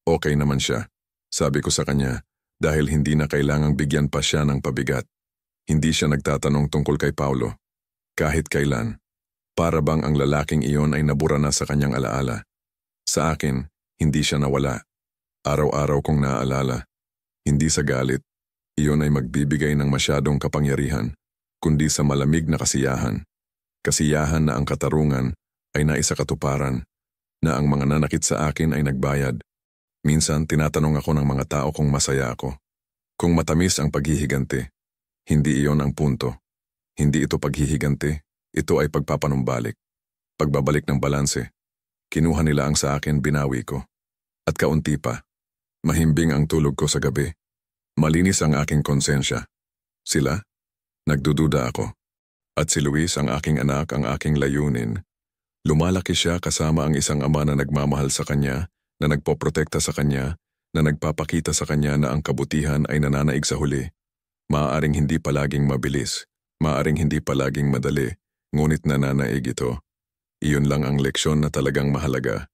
Okay naman siya, sabi ko sa kanya, dahil hindi na kailangang bigyan pa siya ng pabigat. Hindi siya nagtatanong tungkol kay Paulo. Kahit kailan. Para bang ang lalaking iyon ay nabura na sa kanyang alaala. Sa akin, hindi siya nawala. Araw-araw kong naaalala. Hindi sa galit. Iyon ay magbibigay ng masyadong kapangyarihan, kundi sa malamig na kasiyahan. Kasiyahan na ang katarungan ay naisakatuparan, na ang mga nanakit sa akin ay nagbayad. Minsan tinatanong ako ng mga tao kung masaya ako. Kung matamis ang paghihiganti, hindi iyon ang punto. Hindi ito paghihiganti, ito ay pagpapanumbalik. Pagbabalik ng balanse. Kinuha nila ang sa akin, binawi ko. At kaunti pa. Mahimbing ang tulog ko sa gabi. Malinis ang aking konsensya. Sila? Nagdududa ako. At si Luis, ang aking anak, ang aking layunin. Lumalaki siya kasama ang isang ama na nagmamahal sa kanya, na nagpoprotekta sa kanya, na nagpapakita sa kanya na ang kabutihan ay nananaig sa huli. Maaaring hindi palaging mabilis, maaaring hindi palaging madali, ngunit nananaig ito. Iyon lang ang leksyon na talagang mahalaga.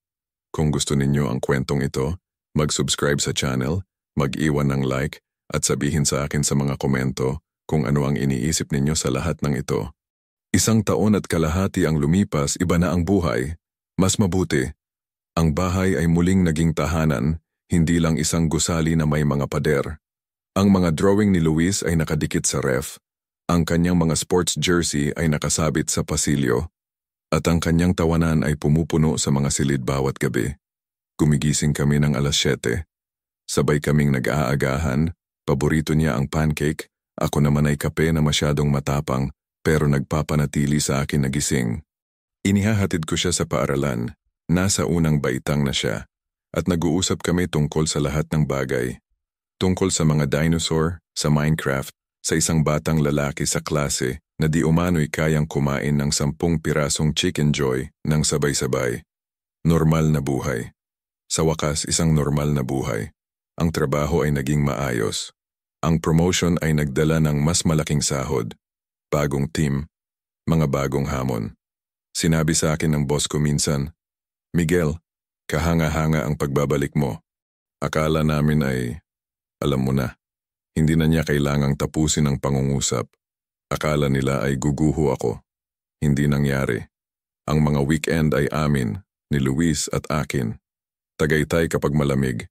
Kung gusto ninyo ang kwentong ito, mag-subscribe sa channel, mag-iwan ng like, at sabihin sa akin sa mga komento kung ano ang iniisip ninyo sa lahat ng ito. 1 taon at kalahati ang lumipas, iba na ang buhay. Mas mabuti. Ang bahay ay muling naging tahanan, hindi lang isang gusali na may mga pader. Ang mga drawing ni Luis ay nakadikit sa ref. Ang kanyang mga sports jersey ay nakasabit sa pasilyo. At ang kanyang tawanan ay pumupuno sa mga silid bawat gabi. Gumigising kami ng alas 7. Sabay kaming nag-aagahan. Paborito niya ang pancake, ako naman ay kape na masyadong matapang pero nagpapanatili sa akin na gising. Inihahatid ko siya sa paaralan, nasa unang baitang na siya, at nag-uusap kami tungkol sa lahat ng bagay. Tungkol sa mga dinosaur, sa Minecraft, sa isang batang lalaki sa klase na di umano'y kayang kumain ng 10 pirasong Chicken Joy ng sabay-sabay. Normal na buhay. Sa wakas, isang normal na buhay. Ang trabaho ay naging maayos. Ang promotion ay nagdala ng mas malaking sahod, bagong team, mga bagong hamon. Sinabi sa akin ng boss ko minsan, Miguel, kahanga-hanga ang pagbabalik mo. Akala namin ay, alam mo na, hindi na niya kailangang tapusin ang pangungusap. Akala nila ay guguho ako. Hindi nangyari. Ang mga weekend ay amin, ni Luis at akin. Tagaytay kapag malamig.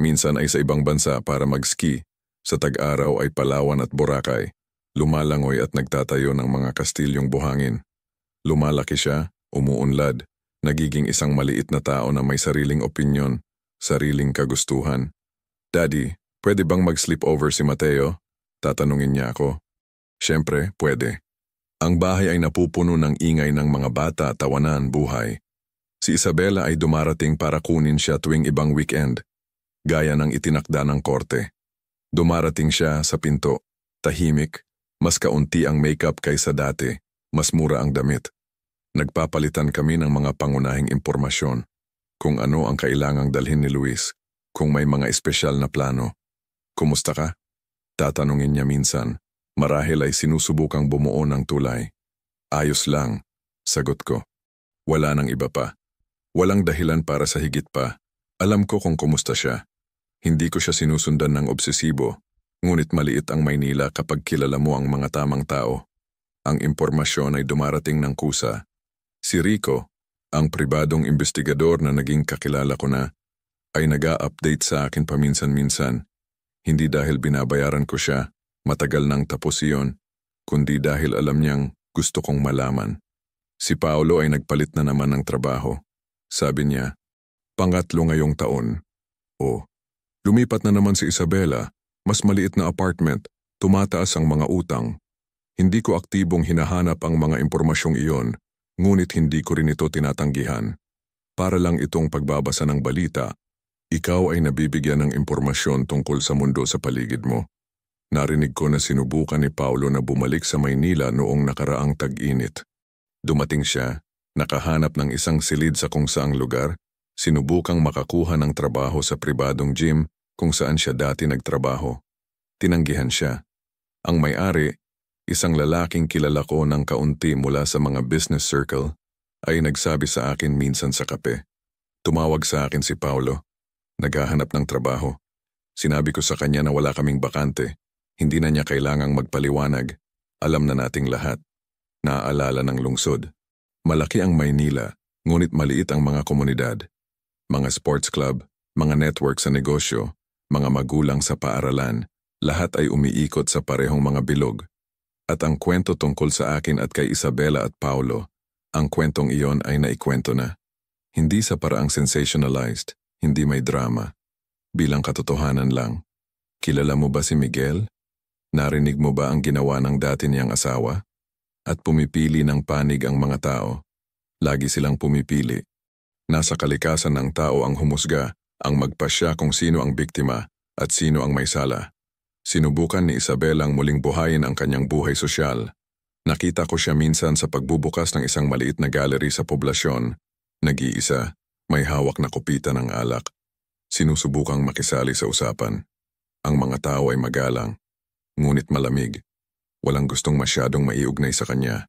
Minsan ay sa ibang bansa para mag-ski. Sa tag-araw ay Palawan at Boracay. Lumalangoy at nagtatayo ng mga kastilyong buhangin. Lumalaki siya, umuunlad, nagiging isang maliit na tao na may sariling opinyon, sariling kagustuhan. Daddy, pwede bang mag-sleepover si Mateo? Tatanungin niya ako. Siyempre, pwede. Ang bahay ay napupuno ng ingay ng mga bata, tawanan, buhay. Si Isabela ay dumarating para kunin siya tuwing ibang weekend, gaya ng itinakda ng korte. Dumarating siya sa pinto, tahimik, mas kaunti ang makeup kaysa dati, mas mura ang damit. Nagpapalitan kami ng mga pangunahing impormasyon, kung ano ang kailangang dalhin ni Luis, kung may mga espesyal na plano. Kumusta ka? Tatanungin niya minsan, marahil ay sinusubukang bumuo ng tulay. Ayos lang, sagot ko. Wala nang iba pa. Walang dahilan para sa higit pa. Alam ko kung kumusta siya. Hindi ko siya sinusundan ng obsesibo, ngunit maliit ang Maynila kapag kilala mo ang mga tamang tao. Ang impormasyon ay dumarating ng kusa. Si Rico, ang pribadong investigador na naging kakilala ko na, ay nag-a-update sa akin paminsan-minsan. Hindi dahil binabayaran ko siya, matagal nang tapos iyon, kundi dahil alam niyang gusto kong malaman. Si Paolo ay nagpalit na naman ng trabaho. Sabi niya, pangatlo ngayong taon. O, lumipat na naman si Isabela, mas maliit na apartment, tumataas ang mga utang. Hindi ko aktibong hinahanap ang mga impormasyong iyon, ngunit hindi ko rin ito tinatanggihan. Para lang itong pagbabasa ng balita, ikaw ay nabibigyan ng impormasyon tungkol sa mundo sa paligid mo. Narinig ko na sinubukan ni Paolo na bumalik sa Maynila noong nakaraang tag-init. Dumating siya, nakahanap ng isang silid sa kung saang lugar, sinubukang makakuha ng trabaho sa pribadong gym kung saan siya dati nagtrabaho. Tinanggihan siya. Ang may-ari, isang lalaking kilala ko ng kaunti mula sa mga business circle, ay nagsabi sa akin minsan sa kape. Tumawag sa akin si Paolo. Naghahanap ng trabaho. Sinabi ko sa kanya na wala kaming bakante. Hindi na niya kailangang magpaliwanag. Alam na nating lahat. Naaalala ng lungsod. Malaki ang Maynila, ngunit maliit ang mga komunidad. Mga sports club, mga network sa negosyo, mga magulang sa paaralan, lahat ay umiikot sa parehong mga bilog. At ang kwento tungkol sa akin at kay Isabela at Paolo, ang kwentong iyon ay naikwento na. Hindi sa paraang sensationalized, hindi may drama. Bilang katotohanan lang. Kilala mo ba si Miguel? Narinig mo ba ang ginawa ng dati niyang asawa? At pumipili ng panig ang mga tao. Lagi silang pumipili. Nasa kalikasan ng tao ang humusga, ang magpasya kung sino ang biktima at sino ang may sala. Sinubukan ni Isabela ang muling buhayin ang kanyang buhay sosyal. Nakita ko siya minsan sa pagbubukas ng isang maliit na gallery sa poblasyon. Nag-iisa, may hawak na kupita ng alak. Sinusubukang makisali sa usapan. Ang mga tao ay magalang, ngunit malamig. Walang gustong masyadong maiugnay sa kanya.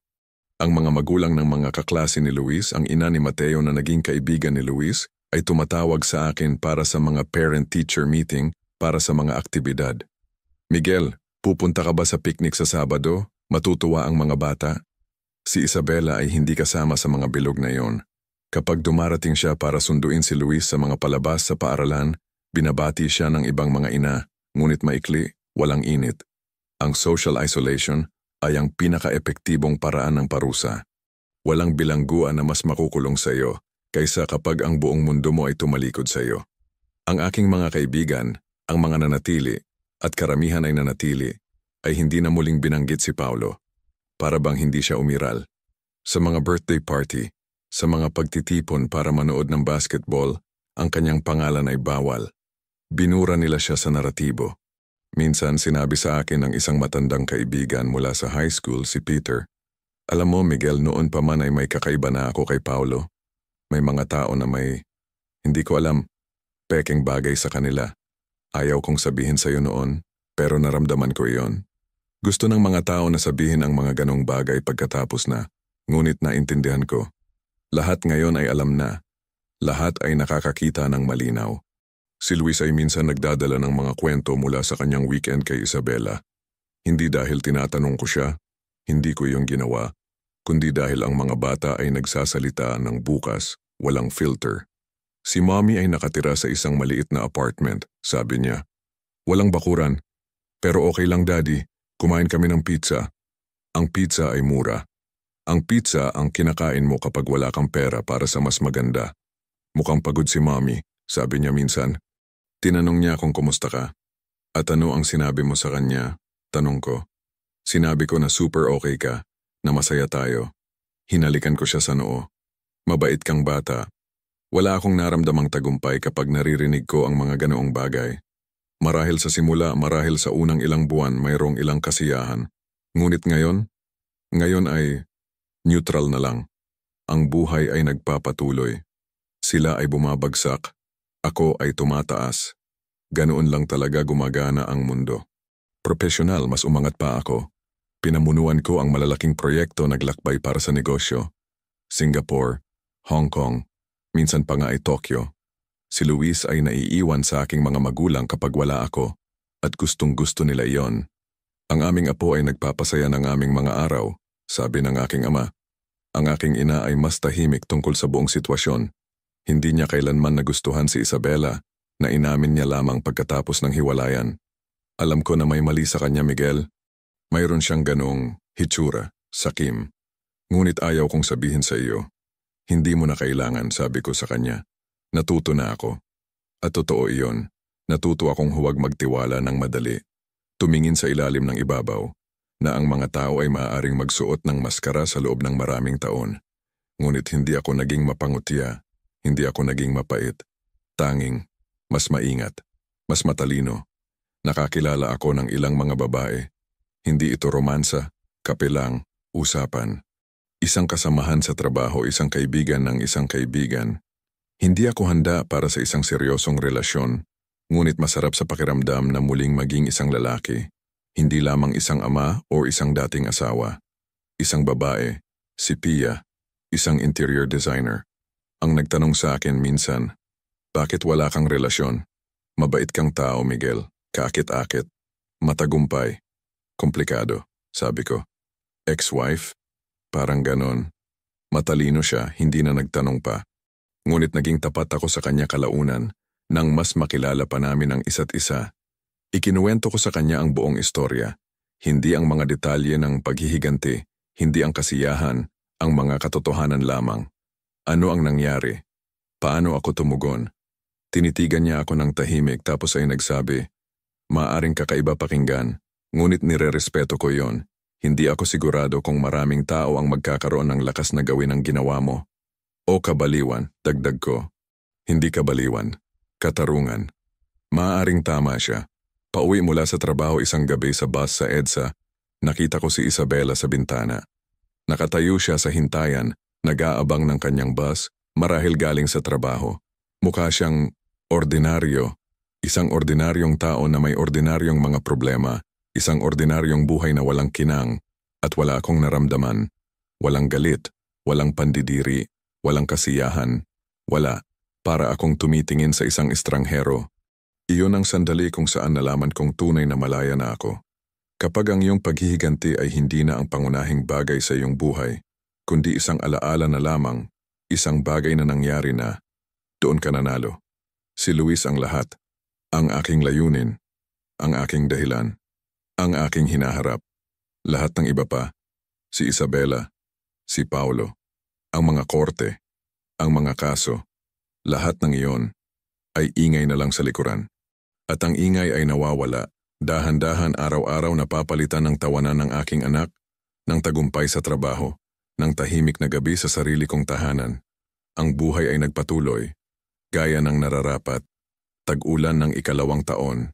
Ang mga magulang ng mga kaklase ni Luis, ang ina ni Mateo na naging kaibigan ni Luis, ay tumatawag sa akin para sa mga parent-teacher meeting para sa mga aktibidad. Miguel, pupunta ka ba sa picnic sa Sabado? Matutuwa ang mga bata? Si Isabela ay hindi kasama sa mga bilog na iyon. Kapag dumarating siya para sunduin si Luis sa mga palabas sa paaralan, binabati siya ng ibang mga ina, ngunit maikli, walang init. Ang social isolation ay ang pinaka-epektibong paraan ng parusa. Walang bilangguan na mas makukulong sa iyo kaysa kapag ang buong mundo mo ay tumalikod sa iyo. Ang aking mga kaibigan, ang mga nanatili, at karamihan ay nanatili, ay hindi na muling binanggit si Paolo. Para bang hindi siya umiral. Sa mga birthday party, sa mga pagtitipon para manood ng basketball, ang kanyang pangalan ay bawal. Binura nila siya sa naratibo. Minsan sinabi sa akin ng isang matandang kaibigan mula sa high school, si Peter, alam mo Miguel, noon pa man ay may kakaiba na ako kay Paolo. May mga tao na may, hindi ko alam, pekeng bagay sa kanila. Ayaw kong sabihin sa'yo noon, pero naramdaman ko iyon. Gusto ng mga tao na sabihin ang mga ganong bagay pagkatapos na, ngunit naintindihan ko, Lahat ngayon ay alam na. Lahat ay nakakakita ng malinaw. Si Luis ay minsan nagdadala ng mga kwento mula sa kanyang weekend kay Isabela. Hindi dahil tinatanong ko siya, hindi ko yung ginawa, kundi dahil ang mga bata ay nagsasalita ng bukas, walang filter. Si Mommy ay nakatira sa isang maliit na apartment, sabi niya. Walang bakuran, pero okay lang Daddy, kumain kami ng pizza. Ang pizza ay mura. Ang pizza ang kinakain mo kapag wala kang pera para sa mas maganda. Mukhang pagod si Mommy, sabi niya minsan. Tinanong niya kung kumusta ka. At ano ang sinabi mo sa kanya? Tanong ko. Sinabi ko na super okay ka, na masaya tayo. Hinalikan ko siya sa noo. Mabait kang bata. Wala akong naramdamang tagumpay kapag naririnig ko ang mga ganoong bagay. Marahil sa simula, marahil sa unang ilang buwan mayroong ilang kasiyahan. Ngunit ngayon ay neutral na lang. Ang buhay ay nagpapatuloy. Sila ay bumabagsak. Ako ay tumataas. Ganoon lang talaga gumagana ang mundo. Profesional, mas umangat pa ako. Pinamunuan ko ang malalaking proyekto naglakbay para sa negosyo. Singapore, Hong Kong, minsan pa nga ay Tokyo. Si Luis ay naiiwan sa aking mga magulang kapag wala ako at gustong-gusto nila iyon. Ang aming apo ay nagpapasaya ng aming mga araw, sabi ng aking ama. Ang aking ina ay mas tahimik tungkol sa buong sitwasyon. Hindi niya kailanman nagustuhan si Isabela na inamin niya lamang pagkatapos ng hiwalayan. Alam ko na may mali sa kanya, Miguel. Mayroon siyang ganong hitsura, sakim. Ngunit ayaw kong sabihin sa iyo. Hindi mo na kailangan, sabi ko sa kanya. Natuto na ako. At totoo iyon. Natuto akong huwag magtiwala ng madali. Tumingin sa ilalim ng ibabaw, na ang mga tao ay maaaring magsuot ng maskara sa loob ng maraming taon. Ngunit hindi ako naging mapangutya, hindi ako naging mapait. Tanging, mas maingat, mas matalino. Nakakilala ako ng ilang mga babae. Hindi ito romansa, kape lang, usapan. Isang kasamahan sa trabaho, isang kaibigan ng isang kaibigan. Hindi ako handa para sa isang seryosong relasyon, ngunit masarap sa pakiramdam na muling maging isang lalaki. Hindi lamang isang ama o isang dating asawa. Isang babae, si Pia, isang interior designer. Ang nagtanong sa akin minsan, bakit wala kang relasyon? Mabait kang tao, Miguel. Kaakit-akit. Matagumpay. Komplikado, sabi ko. Ex-wife? Parang ganon. Matalino siya, hindi na nagtanong pa. Ngunit naging tapat ako sa kanya kalaunan nang mas makilala pa namin ang isa't isa. Ikinuwento ko sa kanya ang buong istorya. Hindi ang mga detalye ng paghihiganti, hindi ang kasiyahan, ang mga katotohanan lamang. Ano ang nangyari? Paano ako tumugon? Tinitigan niya ako ng tahimik tapos ay nagsabi, maaring kakaiba pakinggan, ngunit nirerespeto ko yon. Hindi ako sigurado kung maraming tao ang magkakaroon ng lakas na gawin ang ginawa mo. O kabaliwan, dagdag ko. Hindi kabaliwan, katarungan. Maaaring tama siya. Pauwi mula sa trabaho isang gabi sa bus sa EDSA, nakita ko si Isabela sa bintana. Nakatayo siya sa hintayan, nag-aabang ng kanyang bus, marahil galing sa trabaho. Mukha siyang ordinaryo. Isang ordinaryong tao na may ordinaryong mga problema, isang ordinaryong buhay na walang kinang, at wala akong naramdaman. Walang galit, walang pandidiri, walang kasiyahan, wala. Para akong tumitingin sa isang estranghero. Iyon ang sandali kung saan nalaman kong tunay na malaya na ako. Kapag ang iyong paghihiganti ay hindi na ang pangunahing bagay sa iyong buhay, kundi isang alaala na lamang, isang bagay na nangyari na, doon ka nanalo. Si Luis ang lahat. Ang aking layunin, ang aking dahilan, ang aking hinaharap, lahat ng iba pa, si Isabela, si Paulo, ang mga korte, ang mga kaso, lahat ng iyon ay ingay na lang sa likuran. At ang ingay ay nawawala, dahan-dahan araw-araw napapalitan ng tawanan ng aking anak, ng tagumpay sa trabaho, ng tahimik na gabi sa sarili kong tahanan. Ang buhay ay nagpatuloy, gaya ng nararapat. Tag-ulan ng ikalawang taon,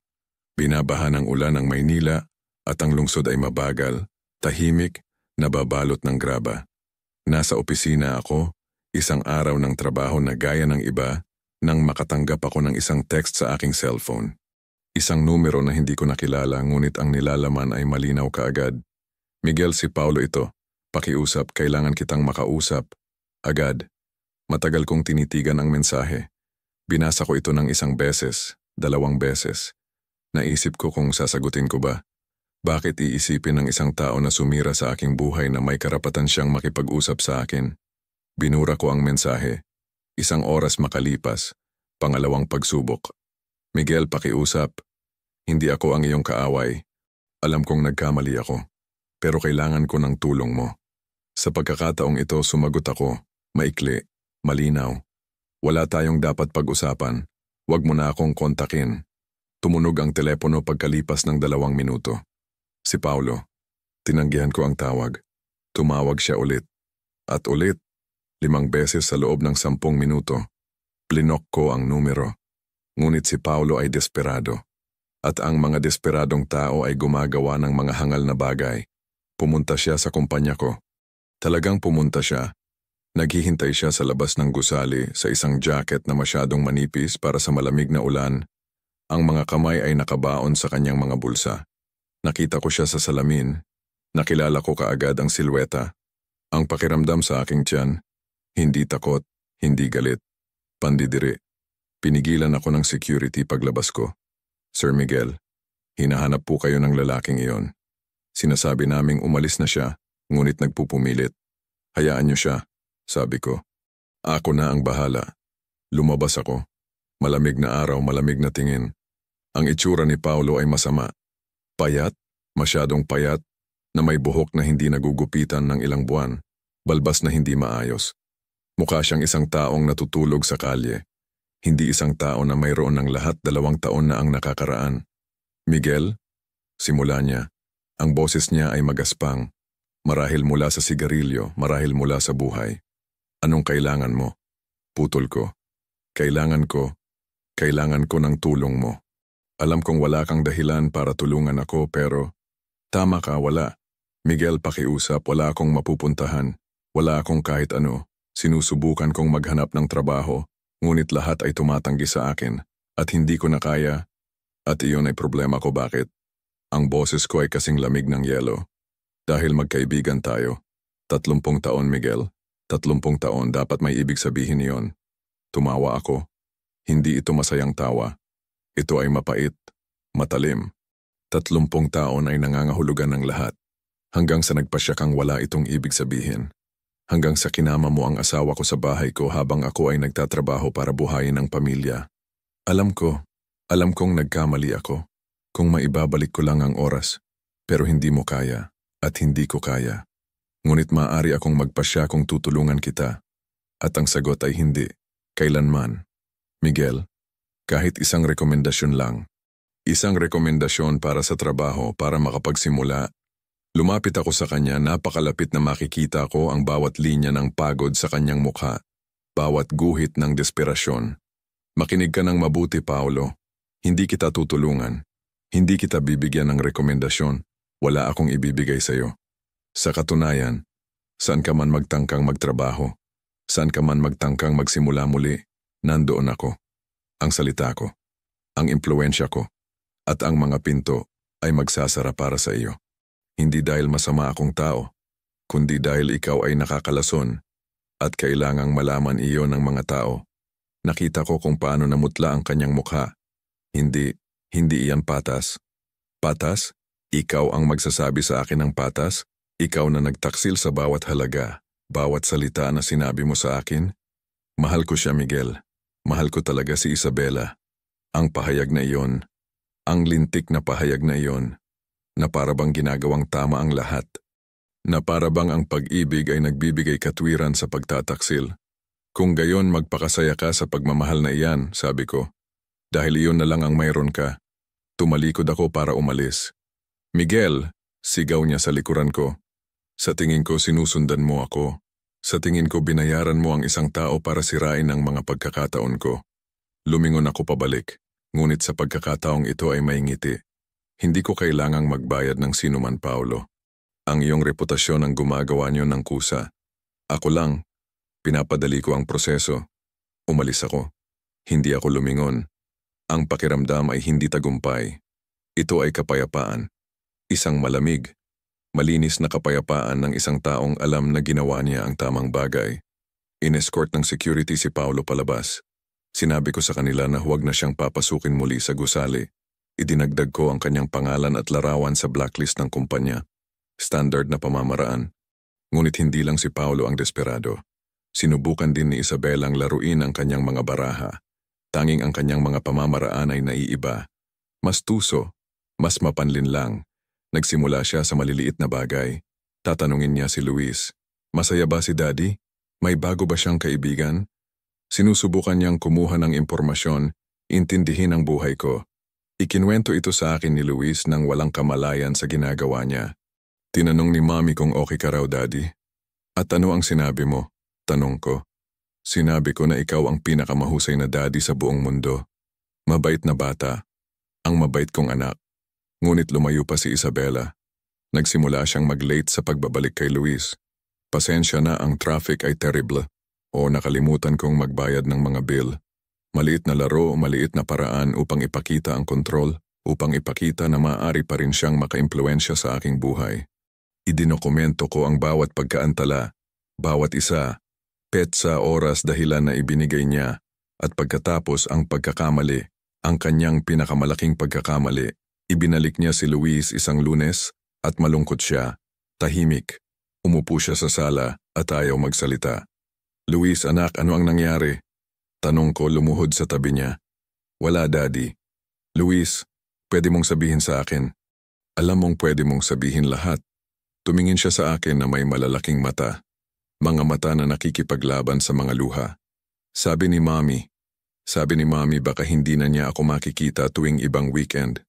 binabaha ng ulan ang Maynila at ang lungsod ay mabagal, tahimik, nababalot ng graba. Nasa opisina ako, isang araw ng trabaho na gaya ng iba, nang makatanggap ako ng isang text sa aking cellphone. Isang numero na hindi ko nakilala ngunit ang nilalaman ay malinaw kaagad. Miguel, si Paulo ito. Pakiusap, kailangan kitang makausap. Agad. Matagal kong tinitigan ang mensahe. Binasa ko ito ng 1 beses, 2 beses. Naisip ko kung sasagutin ko ba. Bakit iisipin ng isang tao na sumira sa aking buhay na may karapatan siyang makipag-usap sa akin? Binura ko ang mensahe. 1 oras makalipas. Pangalawang pagsubok. Miguel, pakiusap. Hindi ako ang iyong kaaway. Alam kong nagkamali ako. Pero kailangan ko ng tulong mo. Sa pagkakataong ito sumagot ako. Maikli. Malinaw. Wala tayong dapat pag-usapan. Huwag mo na akong kontakin. Tumunog ang telepono pagkalipas ng 2 minuto. Si Paulo. Tinanggihan ko ang tawag. Tumawag siya ulit. At ulit. 5 beses sa loob ng 10 minuto. Plinok ko ang numero. Ngunit si Paulo ay desperado. At ang mga desperadong tao ay gumagawa ng mga hangal na bagay. Pumunta siya sa kumpanya ko. Talagang pumunta siya. Naghihintay siya sa labas ng gusali sa isang jacket na masyadong manipis para sa malamig na ulan. Ang mga kamay ay nakabaon sa kanyang mga bulsa. Nakita ko siya sa salamin. Nakilala ko kaagad ang silweta. Ang pakiramdam sa aking tiyan, hindi takot, hindi galit, pandidiri. Pinigilan ako ng security paglabas ko. Sir Miguel, hinahanap po kayo ng lalaking iyon. Sinasabi naming umalis na siya, ngunit nagpupumilit. Hayaan niyo siya, sabi ko. Ako na ang bahala. Lumabas ako. Malamig na araw, malamig na tingin. Ang itsura ni Paulo ay masama. Payat, masyadong payat, na may buhok na hindi nagugupitan ng ilang buwan, balbas na hindi maayos. Mukha siyang isang taong natutulog sa kalye. Hindi isang tao na mayroon ng lahat 2 taon na ang nakakaraan. Miguel, simula niya, ang boses niya ay magaspang, marahil mula sa sigarilyo, marahil mula sa buhay. Anong kailangan mo? Putol ko. Kailangan ko ng tulong mo. Alam kong wala kang dahilan para tulungan ako pero tama ka, wala. Miguel, pakiusap, wala akong mapupuntahan. Wala akong kahit ano. Sinusubukan kong maghanap ng trabaho, ngunit lahat ay tumatanggi sa akin at hindi ko na kaya. At iyon ay problema ko, bakit? Ang boses ko ay kasing lamig ng yelo. Dahil magkaibigan tayo. 30 taon, Miguel. 30 taon, dapat may ibig sabihin iyon. Tumawa ako. Hindi ito masayang tawa. Ito ay mapait, matalim. 30 taon ay nangangahulugan ng lahat. Hanggang sa nagpasya kang wala itong ibig sabihin. Hanggang sa kinama mo ang asawa ko sa bahay ko habang ako ay nagtatrabaho para buhayin ang pamilya. Alam kong nagkamali ako. Kung maibabalik ko lang ang oras. Pero hindi mo kaya, at hindi ko kaya. Ngunit maaari akong magpasya kung tutulungan kita. At ang sagot ay hindi, kailanman. Miguel, kahit isang rekomendasyon lang. Isang rekomendasyon para sa trabaho para makapagsimula. Lumapit ako sa kanya, napakalapit na makikita ko ang bawat linya ng pagod sa kanyang mukha, bawat guhit ng desperasyon. Makinig ka ng mabuti, Paulo. Hindi kita tutulungan. Hindi kita bibigyan ng rekomendasyon. Wala akong ibibigay sa iyo. Sa katunayan, saan ka man magtangkang magtrabaho, saan ka man magtangkang magsimula muli, nandoon ako. Ang salita ko, ang impluensya ko, at ang mga pinto ay magsasara para sa iyo. Hindi dahil masama akong tao, kundi dahil ikaw ay nakakalason at kailangang malaman iyon ng mga tao. Nakita ko kung paano namutla ang kanyang mukha. Hindi iyan patas. Patas? Ikaw ang magsasabi sa akin ng patas? Ikaw na nagtaksil sa bawat halaga, bawat salita na sinabi mo sa akin? Mahal ko siya, Miguel. Mahal ko talaga si Isabela. Ang pahayag na iyon, ang lintik na pahayag na iyon, na para bang ginagawang tama ang lahat. Na para bang ang pag-ibig ay nagbibigay katwiran sa pagtataksil. Kung gayon magpakasaya ka sa pagmamahal na iyan, sabi ko. Dahil iyon na lang ang mayroon ka. Tumalikod ako para umalis. Miguel, sigaw niya sa likuran ko. Sa tingin ko sinusundan mo ako. Sa tingin ko binayaran mo ang isang tao para sirain ang mga pagkakataon ko. Lumingon ako pabalik, ngunit sa pagkakataong ito ay may ngiti. Hindi ko kailangang magbayad ng sinuman, Paulo. Ang iyong reputasyon ang gumagawa niyo ng kusa. Ako lang, pinapadali ko ang proseso. Umalis ako. Hindi ako lumingon. Ang pakiramdam ay hindi tagumpay. Ito ay kapayapaan. Isang malamig, malinis na kapayapaan ng isang taong alam na ginawa niya ang tamang bagay. In-escort ng security si Paolo palabas. Sinabi ko sa kanila na huwag na siyang papasukin muli sa gusali. Idinagdag ko ang kanyang pangalan at larawan sa blacklist ng kumpanya. Standard na pamamaraan. Ngunit hindi lang si Paolo ang desperado. Sinubukan din ni Isabela ang laruin ang kanyang mga baraha. Tanging ang kanyang mga pamamaraan ay naiiba. Mas tuso, mas mapanlinlang. Nagsimula siya sa maliliit na bagay. Tatanungin niya si Luis, "Masaya ba si Daddy? May bago ba siyang kaibigan?" Sinusubukan niyang kumuha ng impormasyon, intindihin ang buhay ko. Ikinwento ito sa akin ni Luis nang walang kamalayan sa ginagawa niya. Tinanong ni Mommy kung okay ka raw, Daddy. "At ano ang sinabi mo?" Tanong ko. "Sinabi ko na ikaw ang pinakamahusay na daddy sa buong mundo. Mabait na bata. Ang mabait kong anak." Ngunit lumayo pa si Isabela. Nagsimula siyang mag-late sa pagbabalik kay Luis. Pasensya na, ang traffic ay terrible. O nakalimutan kong magbayad ng mga bill. Maliit na laro, maliit na paraan upang ipakita ang kontrol, upang ipakita na maaari pa rin siyang makaimpluwensya sa aking buhay. Idinokumento ko ang bawat pagkaantala, bawat isa, petsa, oras, dahilan na ibinigay niya, at pagkatapos ang pagkakamali, ang kanyang pinakamalaking pagkakamali. Ibinalik niya si Luis isang Lunes at malungkot siya, tahimik. Umupo siya sa sala at ayaw magsalita. "Luis, anak, ano ang nangyari?" Tanong ko, lumuhod sa tabi niya. "Wala, Daddy." "Luis, pwede mong sabihin sa akin." "Alam mong pwede mong sabihin lahat." Tumingin siya sa akin na may malalaking mata. Mga mata na nakikipaglaban sa mga luha. Sabi ni Mommy baka hindi na niya ako makikita tuwing ibang weekend.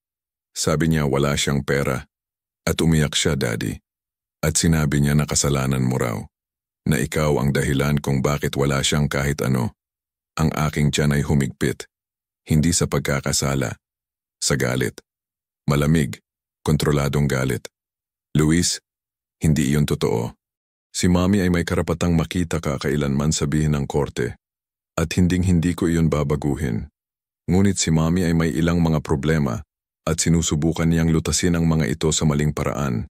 Sabi niya wala siyang pera. At umiyak siya, Daddy. At sinabi niya na kasalanan mo raw. Na ikaw ang dahilan kung bakit wala siyang kahit ano. Ang aking tiyan ay humigpit. Hindi sa pagkakasala. Sa galit. Malamig, kontroladong galit. "Luis, hindi iyon totoo. Si Mommy ay may karapatang makita ka kailanman sabihin ng korte. At hinding-hindi ko iyon babaguhin. Ngunit si Mommy ay may ilang mga problema at sinusubukan niyang lutasin ang mga ito sa maling paraan.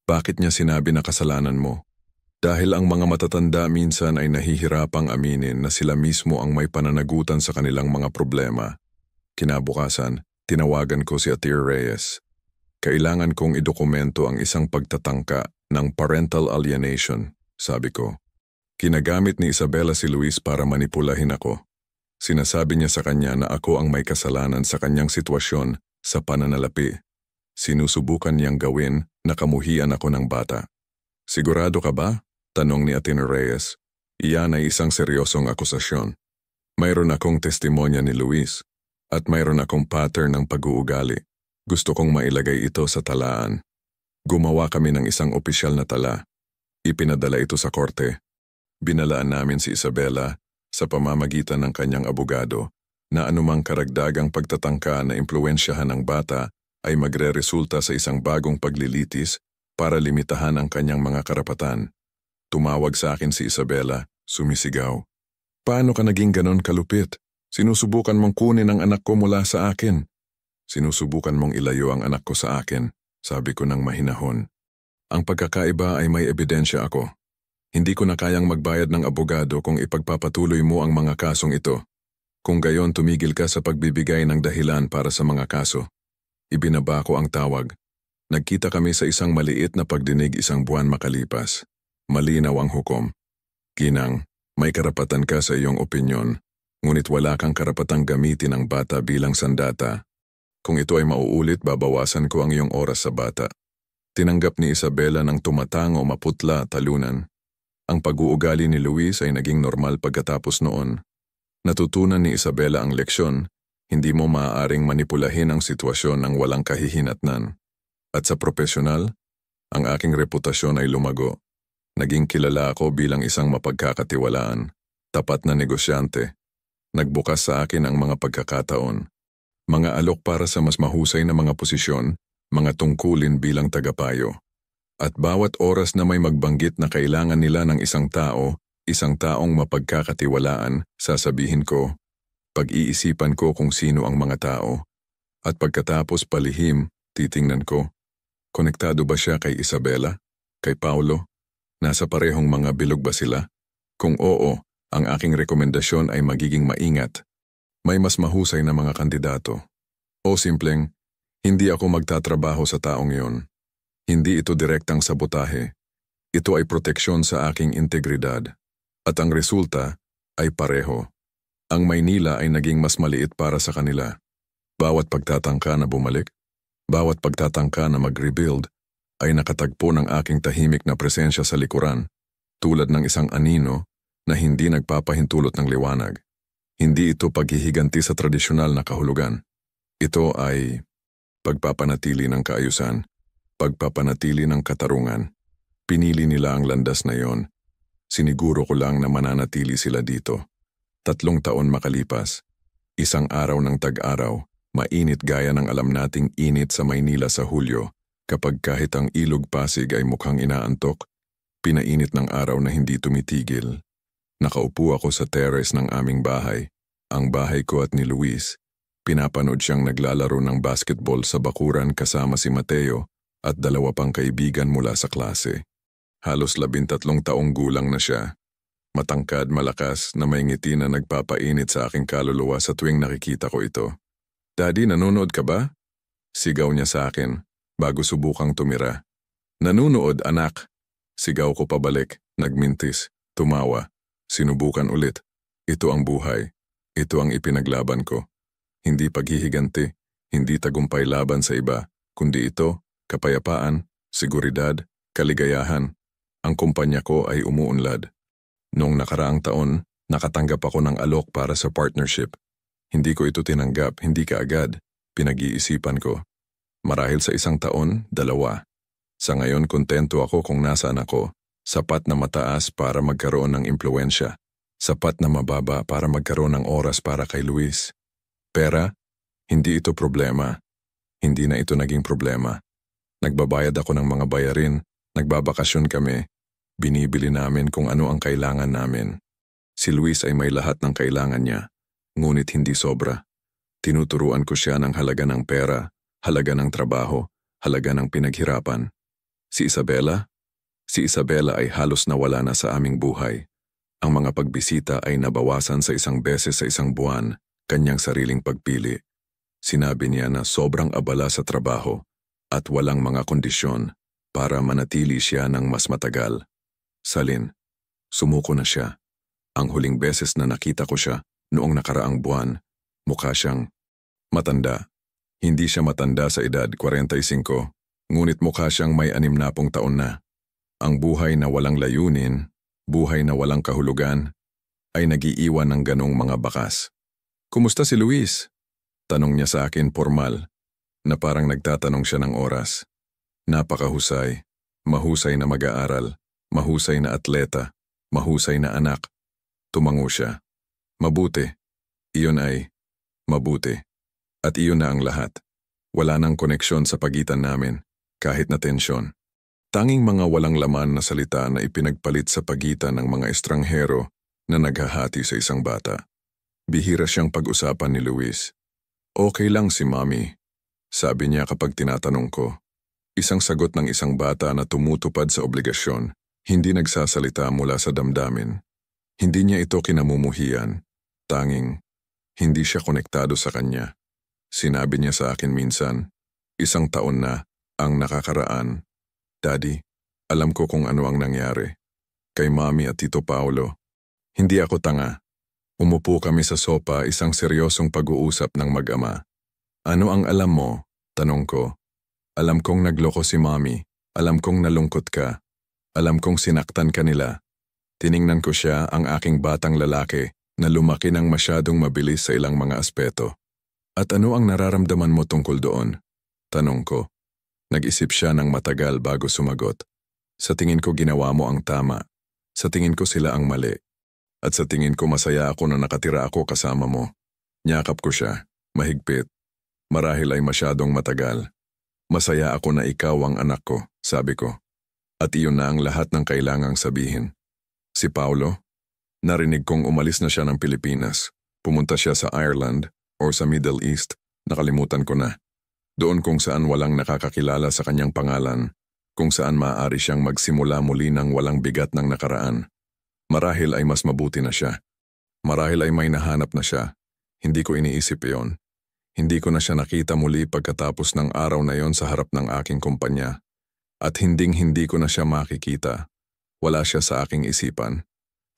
Bakit niya sinabi na kasalanan mo? Dahil ang mga matatanda minsan ay nahihirapang aminin na sila mismo ang may pananagutan sa kanilang mga problema." Kinabukasan, tinawagan ko si Atir Reyes. "Kailangan kong idokumento ang isang pagtatangka ng parental alienation," sabi ko. Kinagamit ni Isabela si Luis para manipulahin ako. Sinasabi niya sa kanya na ako ang may kasalanan sa kanyang sitwasyon sa pananalapi. Sinusubukan niyang gawin na kamuhian ako ng bata. "Sigurado ka ba?" Tanong ni Atin Reyes. Iyan ay isang seryosong akusasyon. Mayroon akong testimonya ni Luis at mayroon akong pattern ng pag-uugali. Gusto kong mailagay ito sa talaan. Gumawa kami ng isang opisyal na tala. Ipinadala ito sa korte. Binalaan namin si Isabela sa pamamagitan ng kanyang abogado na anumang karagdagang pagtatangka na impluwensyahan ng bata ay magre-resulta sa isang bagong paglilitis para limitahan ang kanyang mga karapatan. Tumawag sa akin si Isabela, sumisigaw. "Paano ka naging ganon kalupit? Sinusubukan mong kunin ang anak ko mula sa akin." "Sinusubukan mong ilayo ang anak ko sa akin," sabi ko ng mahinahon. "Ang pagkakaiba ay may ebidensya ako. Hindi ko na kayang magbayad ng abogado kung ipagpapatuloy mo ang mga kasong ito. Kung gayon, tumigil ka sa pagbibigay ng dahilan para sa mga kaso." Ibinaba ko ang tawag. Nagkita kami sa isang maliit na pagdinig 1 buwan makalipas. Malinaw ang hukom. "Ginang, may karapatan ka sa iyong opinyon, ngunit wala kang karapatang gamitin ang bata bilang sandata. Kung ito ay mauulit, babawasan ko ang iyong oras sa bata." Tinanggap ni Isabela ng tumatango, maputla, talunan. Ang pag-uugali ni Luis ay naging normal pagkatapos noon. Natutunan ni Isabela ang leksyon, hindi mo maaaring manipulahin ang sitwasyon ng walang kahihinatnan. At sa profesional, ang aking reputasyon ay lumago. Naging kilala ako bilang isang mapagkakatiwalaan, tapat na negosyante. Nagbukas sa akin ang mga pagkakataon. Mga alok para sa mas mahusay na mga posisyon, mga tungkulin bilang tagapayo. At bawat oras na may magbanggit na kailangan nila ng isang taong mapagkakatiwalaan, sasabihin ko, pag-iisipan ko kung sino ang mga tao. At pagkatapos palihim, titingnan ko, konektado ba siya kay Isabela? Kay Paulo? Nasa parehong mga bilog ba sila? Kung oo, Ang aking rekomendasyon ay magiging maingat. May mas mahusay na mga kandidato. O simpleng, hindi ako magtatrabaho sa taong yon. Hindi ito direktang sabotahe. Ito ay proteksyon sa aking integridad. At ang resulta ay pareho. Ang Maynila ay naging mas maliit para sa kanila. Bawat pagtatangka na bumalik, bawat pagtatangka na mag-rebuild, ay nakatagpo ng aking tahimik na presensya sa likuran, tulad ng isang anino na hindi nagpapahintulot ng liwanag. Hindi ito paghihiganti sa tradisyonal na kahulugan. Ito ay pagpapanatili ng kaayusan, pagpapanatili ng katarungan. Pinili nila ang landas na yon. Siniguro ko lang na mananatili sila dito. 3 taon makalipas. Isang araw ng tag-araw, mainit gaya ng alam nating init sa Maynila sa Hulyo, kapag kahit ang ilog Pasig ay mukhang inaantok, pinainit ng araw na hindi tumitigil. Nakaupo ako sa terrace ng aming bahay, ang bahay ko at ni Luis. Pinapanood siyang naglalaro ng basketball sa bakuran kasama si Mateo at 2 pang kaibigan mula sa klase. Halos 13 taong gulang na siya. Matangkad, malakas, na may ngiti na nagpapainit sa aking kaluluwa sa tuwing nakikita ko ito. "Daddy, nanonood ka ba?" Sigaw niya sa akin, bago subukang tumira. "Nanonood, anak." Sigaw ko pabalik, nagmintis, tumawa. Sinubukan ulit. Ito ang buhay. Ito ang ipinaglaban ko. Hindi paghihiganti, hindi tagumpay laban sa iba, kundi ito, kapayapaan, seguridad, kaligayahan. Ang kumpanya ko ay umuunlad. Noong nakaraang taon, nakatanggap ako ng alok para sa partnership. Hindi ko ito tinanggap, hindi kaagad. Pinag-iisipan ko. Marahil sa 1 taon, 2. Sa ngayon, kontento ako kung nasaan ako. Sapat na mataas para magkaroon ng impluensya. Sapat na mababa para magkaroon ng oras para kay Luis. Pera, hindi ito problema. Hindi na ito naging problema. Nagbabayad ako ng mga bayarin, nagbabakasyon kami. Binibili namin kung ano ang kailangan namin. Si Luis ay may lahat ng kailangan niya, ngunit hindi sobra. Tinuturuan ko siya ng halaga ng pera, halaga ng trabaho, halaga ng pinaghirapan. Si Isabela? Si Isabela ay halos nawala na sa aming buhay. Ang mga pagbisita ay nabawasan sa 1 beses sa 1 buwan, kanyang sariling pagpili. Sinabi niya na sobrang abala sa trabaho at walang mga kondisyon para manatili siya ng mas matagal. Salin, sumuko na siya. Ang huling beses na nakita ko siya, noong nakaraang buwan, mukha siyang matanda. Hindi siya matanda sa edad 45, ngunit mukha siyang may 60 taon na. Ang buhay na walang layunin, buhay na walang kahulugan, ay nagiiwan ng ganong mga bakas. "Kumusta si Luis?" Tanong niya sa akin formal, na parang nagtatanong siya ng oras. Napakahusay, mahusay na mag-aaral. Mahusay na atleta, mahusay na anak. Tumango siya. "Mabuti. Iyon ay mabuti. At iyon na ang lahat. Wala nang koneksyon sa pagitan namin, kahit na tensyon. Tanging mga walang laman na salita na ipinagpalit sa pagitan ng mga estranghero na naghahati sa isang bata." Bihira siyang pag-usapan ni Luis. "Okay lang si Mommy," sabi niya kapag tinatanong ko. Isang sagot ng isang bata na tumutupad sa obligasyon. Hindi nagsasalita mula sa damdamin. Hindi niya ito kinamumuhian. Tanging, hindi siya konektado sa kanya. Sinabi niya sa akin minsan, 1 taon na ang nakakaraan. "Daddy, alam ko kung ano ang nangyari. Kay Mommy at Tito Paolo. Hindi ako tanga." Umupo kami sa sopa, isang seryosong pag-uusap ng mag-ama. "Ano ang alam mo?" tanong ko. "Alam kong nagloko si Mommy. Alam kong nalungkot ka. Alam kong sinaktan ka nila." Tiningnan ko siya, ang aking batang lalaki, na lumaki ng masyadong mabilis sa ilang mga aspeto. "At ano ang nararamdaman mo tungkol doon?" tanong ko. Nag-isip siya ng matagal bago sumagot. "Sa tingin ko ginawa mo ang tama. Sa tingin ko sila ang mali. At sa tingin ko masaya ako na nakatira ako kasama mo." Niyakap ko siya, mahigpit. "Marahil ay masyadong matagal. Masaya ako na ikaw ang anak ko," sabi ko. At iyon na ang lahat ng kailangang sabihin. Si Paolo, narinig kong umalis na siya ng Pilipinas. Pumunta siya sa Ireland o sa Middle East, nakalimutan ko na. Doon kung saan walang nakakakilala sa kanyang pangalan, kung saan maaari siyang magsimula muli ng walang bigat ng nakaraan. Marahil ay mas mabuti na siya. Marahil ay may nahanap na siya. Hindi ko iniisip iyon. Hindi ko na siya nakita muli pagkatapos ng araw na yon sa harap ng aking kumpanya. At hinding-hindi ko na siya makikita. Wala siya sa aking isipan.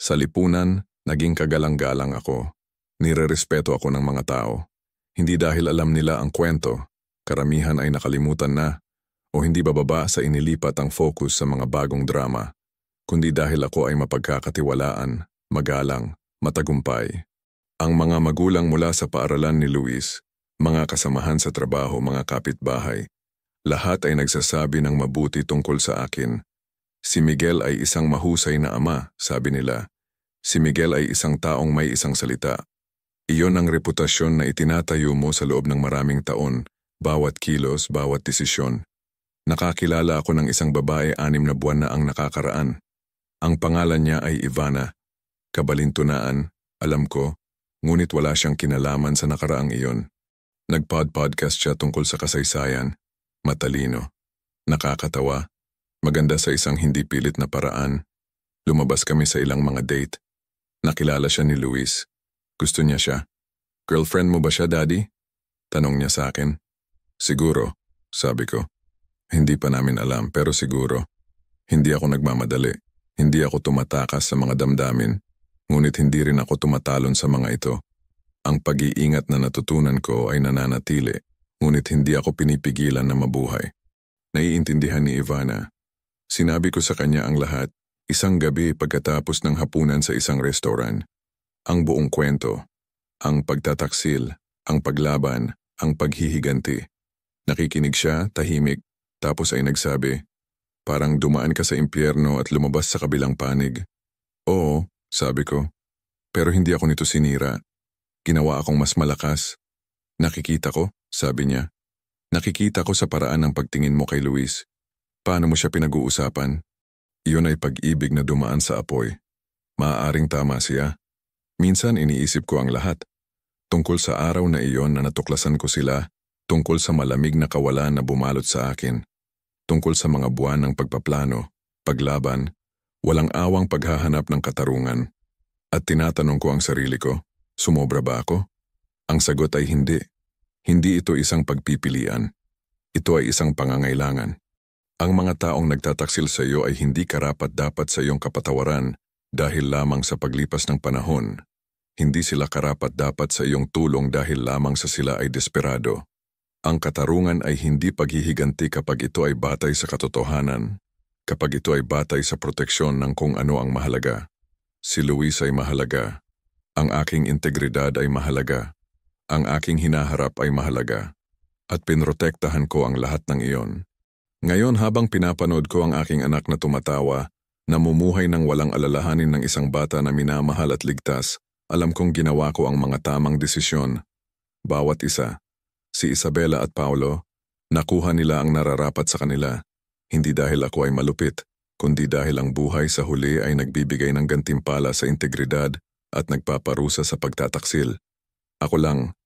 Sa lipunan, naging kagalang-galang ako. Nirerespeto ako ng mga tao. Hindi dahil alam nila ang kwento, karamihan ay nakalimutan na, o hindi bababa sa inilipat ang focus sa mga bagong drama, kundi dahil ako ay mapagkakatiwalaan, magalang, matagumpay. Ang mga magulang mula sa paaralan ni Luis, mga kasamahan sa trabaho, mga kapitbahay, lahat ay nagsasabi ng mabuti tungkol sa akin. Si Miguel ay isang mahusay na ama, sabi nila. Si Miguel ay isang taong may isang salita. Iyon ang reputasyon na itinatayo mo sa loob ng maraming taon, bawat kilos, bawat desisyon. Nakakilala ako ng isang babae 6 na buwan na ang nakakaraan. Ang pangalan niya ay Ivana. Kabalintunaan, alam ko, ngunit wala siyang kinalaman sa nakaraang iyon. Nagpod-podcast siya tungkol sa kasaysayan. Matalino. Nakakatawa. Maganda sa isang hindi pilit na paraan. Lumabas kami sa ilang mga date. Nakilala siya ni Luis. Gusto niya siya. Girlfriend mo ba siya, Daddy? Tanong niya sa akin. Siguro, sabi ko. Hindi pa namin alam pero siguro. Hindi ako nagmamadali. Hindi ako tumatakas sa mga damdamin. Ngunit hindi rin ako tumatalon sa mga ito. Ang pag-iingat na natutunan ko ay nananatili. Ngunit hindi ako pinipigilan na mabuhay. Naiintindihan ni Ivana. Sinabi ko sa kanya ang lahat. Isang gabi pagkatapos ng hapunan sa isang restaurant. Ang buong kwento, ang pagtataksil, ang paglaban, ang paghihiganti. Nakikinig siya, tahimik, tapos ay nagsabi, parang dumaan ka sa impyerno at lumabas sa kabilang panig. Oo, sabi ko, pero hindi ako nito sinira. Ginawa akong mas malakas. Nakikita ko, sabi niya. Nakikita ko sa paraan ng pagtingin mo kay Luis. Paano mo siya pinag-uusapan? Iyon ay pag-ibig na dumaan sa apoy. Maaaring tama siya. Minsan iniisip ko ang lahat. Tungkol sa araw na iyon na natuklasan ko sila, tungkol sa malamig na kawalan na bumalot sa akin, tungkol sa mga buwan ng pagpaplano, paglaban, walang awang paghahanap ng katarungan. At tinatanong ko ang sarili ko, sumobra ba ako? Ang sagot ay hindi. Hindi ito isang pagpipilian. Ito ay isang pangangailangan. Ang mga taong nagtataksil sa iyo ay hindi karapat-dapat sa iyong kapatawaran dahil lamang sa paglipas ng panahon. Hindi sila karapat-dapat sa iyong tulong dahil lamang sa sila ay desperado. Ang katarungan ay hindi paghihiganti kapag ito ay batay sa katotohanan, kapag ito ay batay sa proteksyon ng kung ano ang mahalaga. Si Luis ay mahalaga. Ang aking integridad ay mahalaga. Ang aking hinaharap ay mahalaga. At pinrotektahan ko ang lahat ng iyon. Ngayon habang pinapanood ko ang aking anak na tumatawa, namumuhay ng walang alalahanin ng isang bata na minamahal at ligtas, alam kong ginawa ko ang mga tamang desisyon. Bawat isa, si Isabela at Paulo, nakuha nila ang nararapat sa kanila. Hindi dahil ako ay malupit, kundi dahil ang buhay sa huli ay nagbibigay ng gantimpala sa integridad at nagpaparusa sa pagtataksil. Ako lang,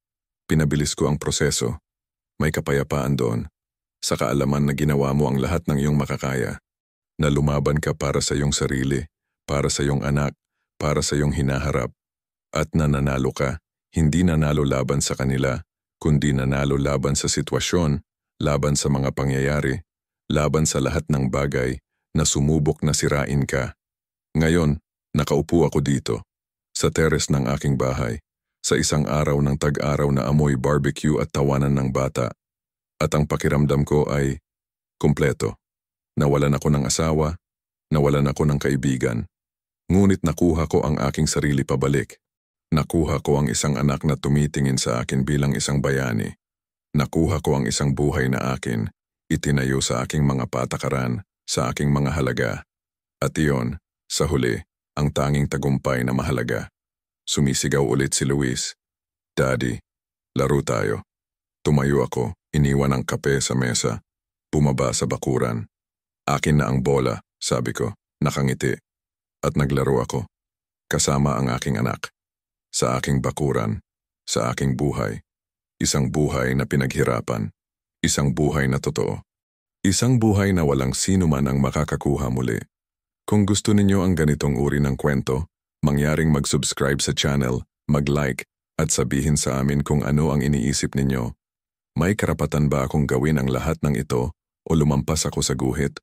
pinabilis ko ang proseso. May kapayapaan doon. Sa kaalaman na ginawa mo ang lahat ng iyong makakaya. Na lumaban ka para sa iyong sarili, para sa iyong anak, para sa iyong hinaharap. At nananalo ka, hindi nanalo laban sa kanila, kundi nanalo laban sa sitwasyon, laban sa mga pangyayari, laban sa lahat ng bagay na sumubok na sirain ka. Ngayon, nakaupo ako dito, sa teres ng aking bahay, sa isang araw ng tag-araw na amoy barbecue at tawanan ng bata. At ang pakiramdam ko ay kumpleto. Nawalan ako ng asawa, nawalan ako ng kaibigan. Ngunit nakuha ko ang aking sarili pabalik. Nakuha ko ang isang anak na tumitingin sa akin bilang isang bayani. Nakuha ko ang isang buhay na akin, itinayo sa aking mga patakaran, sa aking mga halaga. At iyon, sa huli, ang tanging tagumpay na mahalaga. Sumisigaw ulit si Luis. Daddy, laro tayo. Tumayo ako, iniwan ang kape sa mesa, bumaba sa bakuran. Akin na ang bola, sabi ko, nakangiti. At naglaro ako, kasama ang aking anak. Sa aking bakuran, sa aking buhay. Isang buhay na pinaghirapan. Isang buhay na totoo. Isang buhay na walang sino man ang makakakuha muli. Kung gusto ninyo ang ganitong uri ng kwento, mangyaring mag-subscribe sa channel, mag-like, at sabihin sa amin kung ano ang iniisip ninyo. May karapatan ba akong gawin ang lahat ng ito o lumampas ako sa guhit?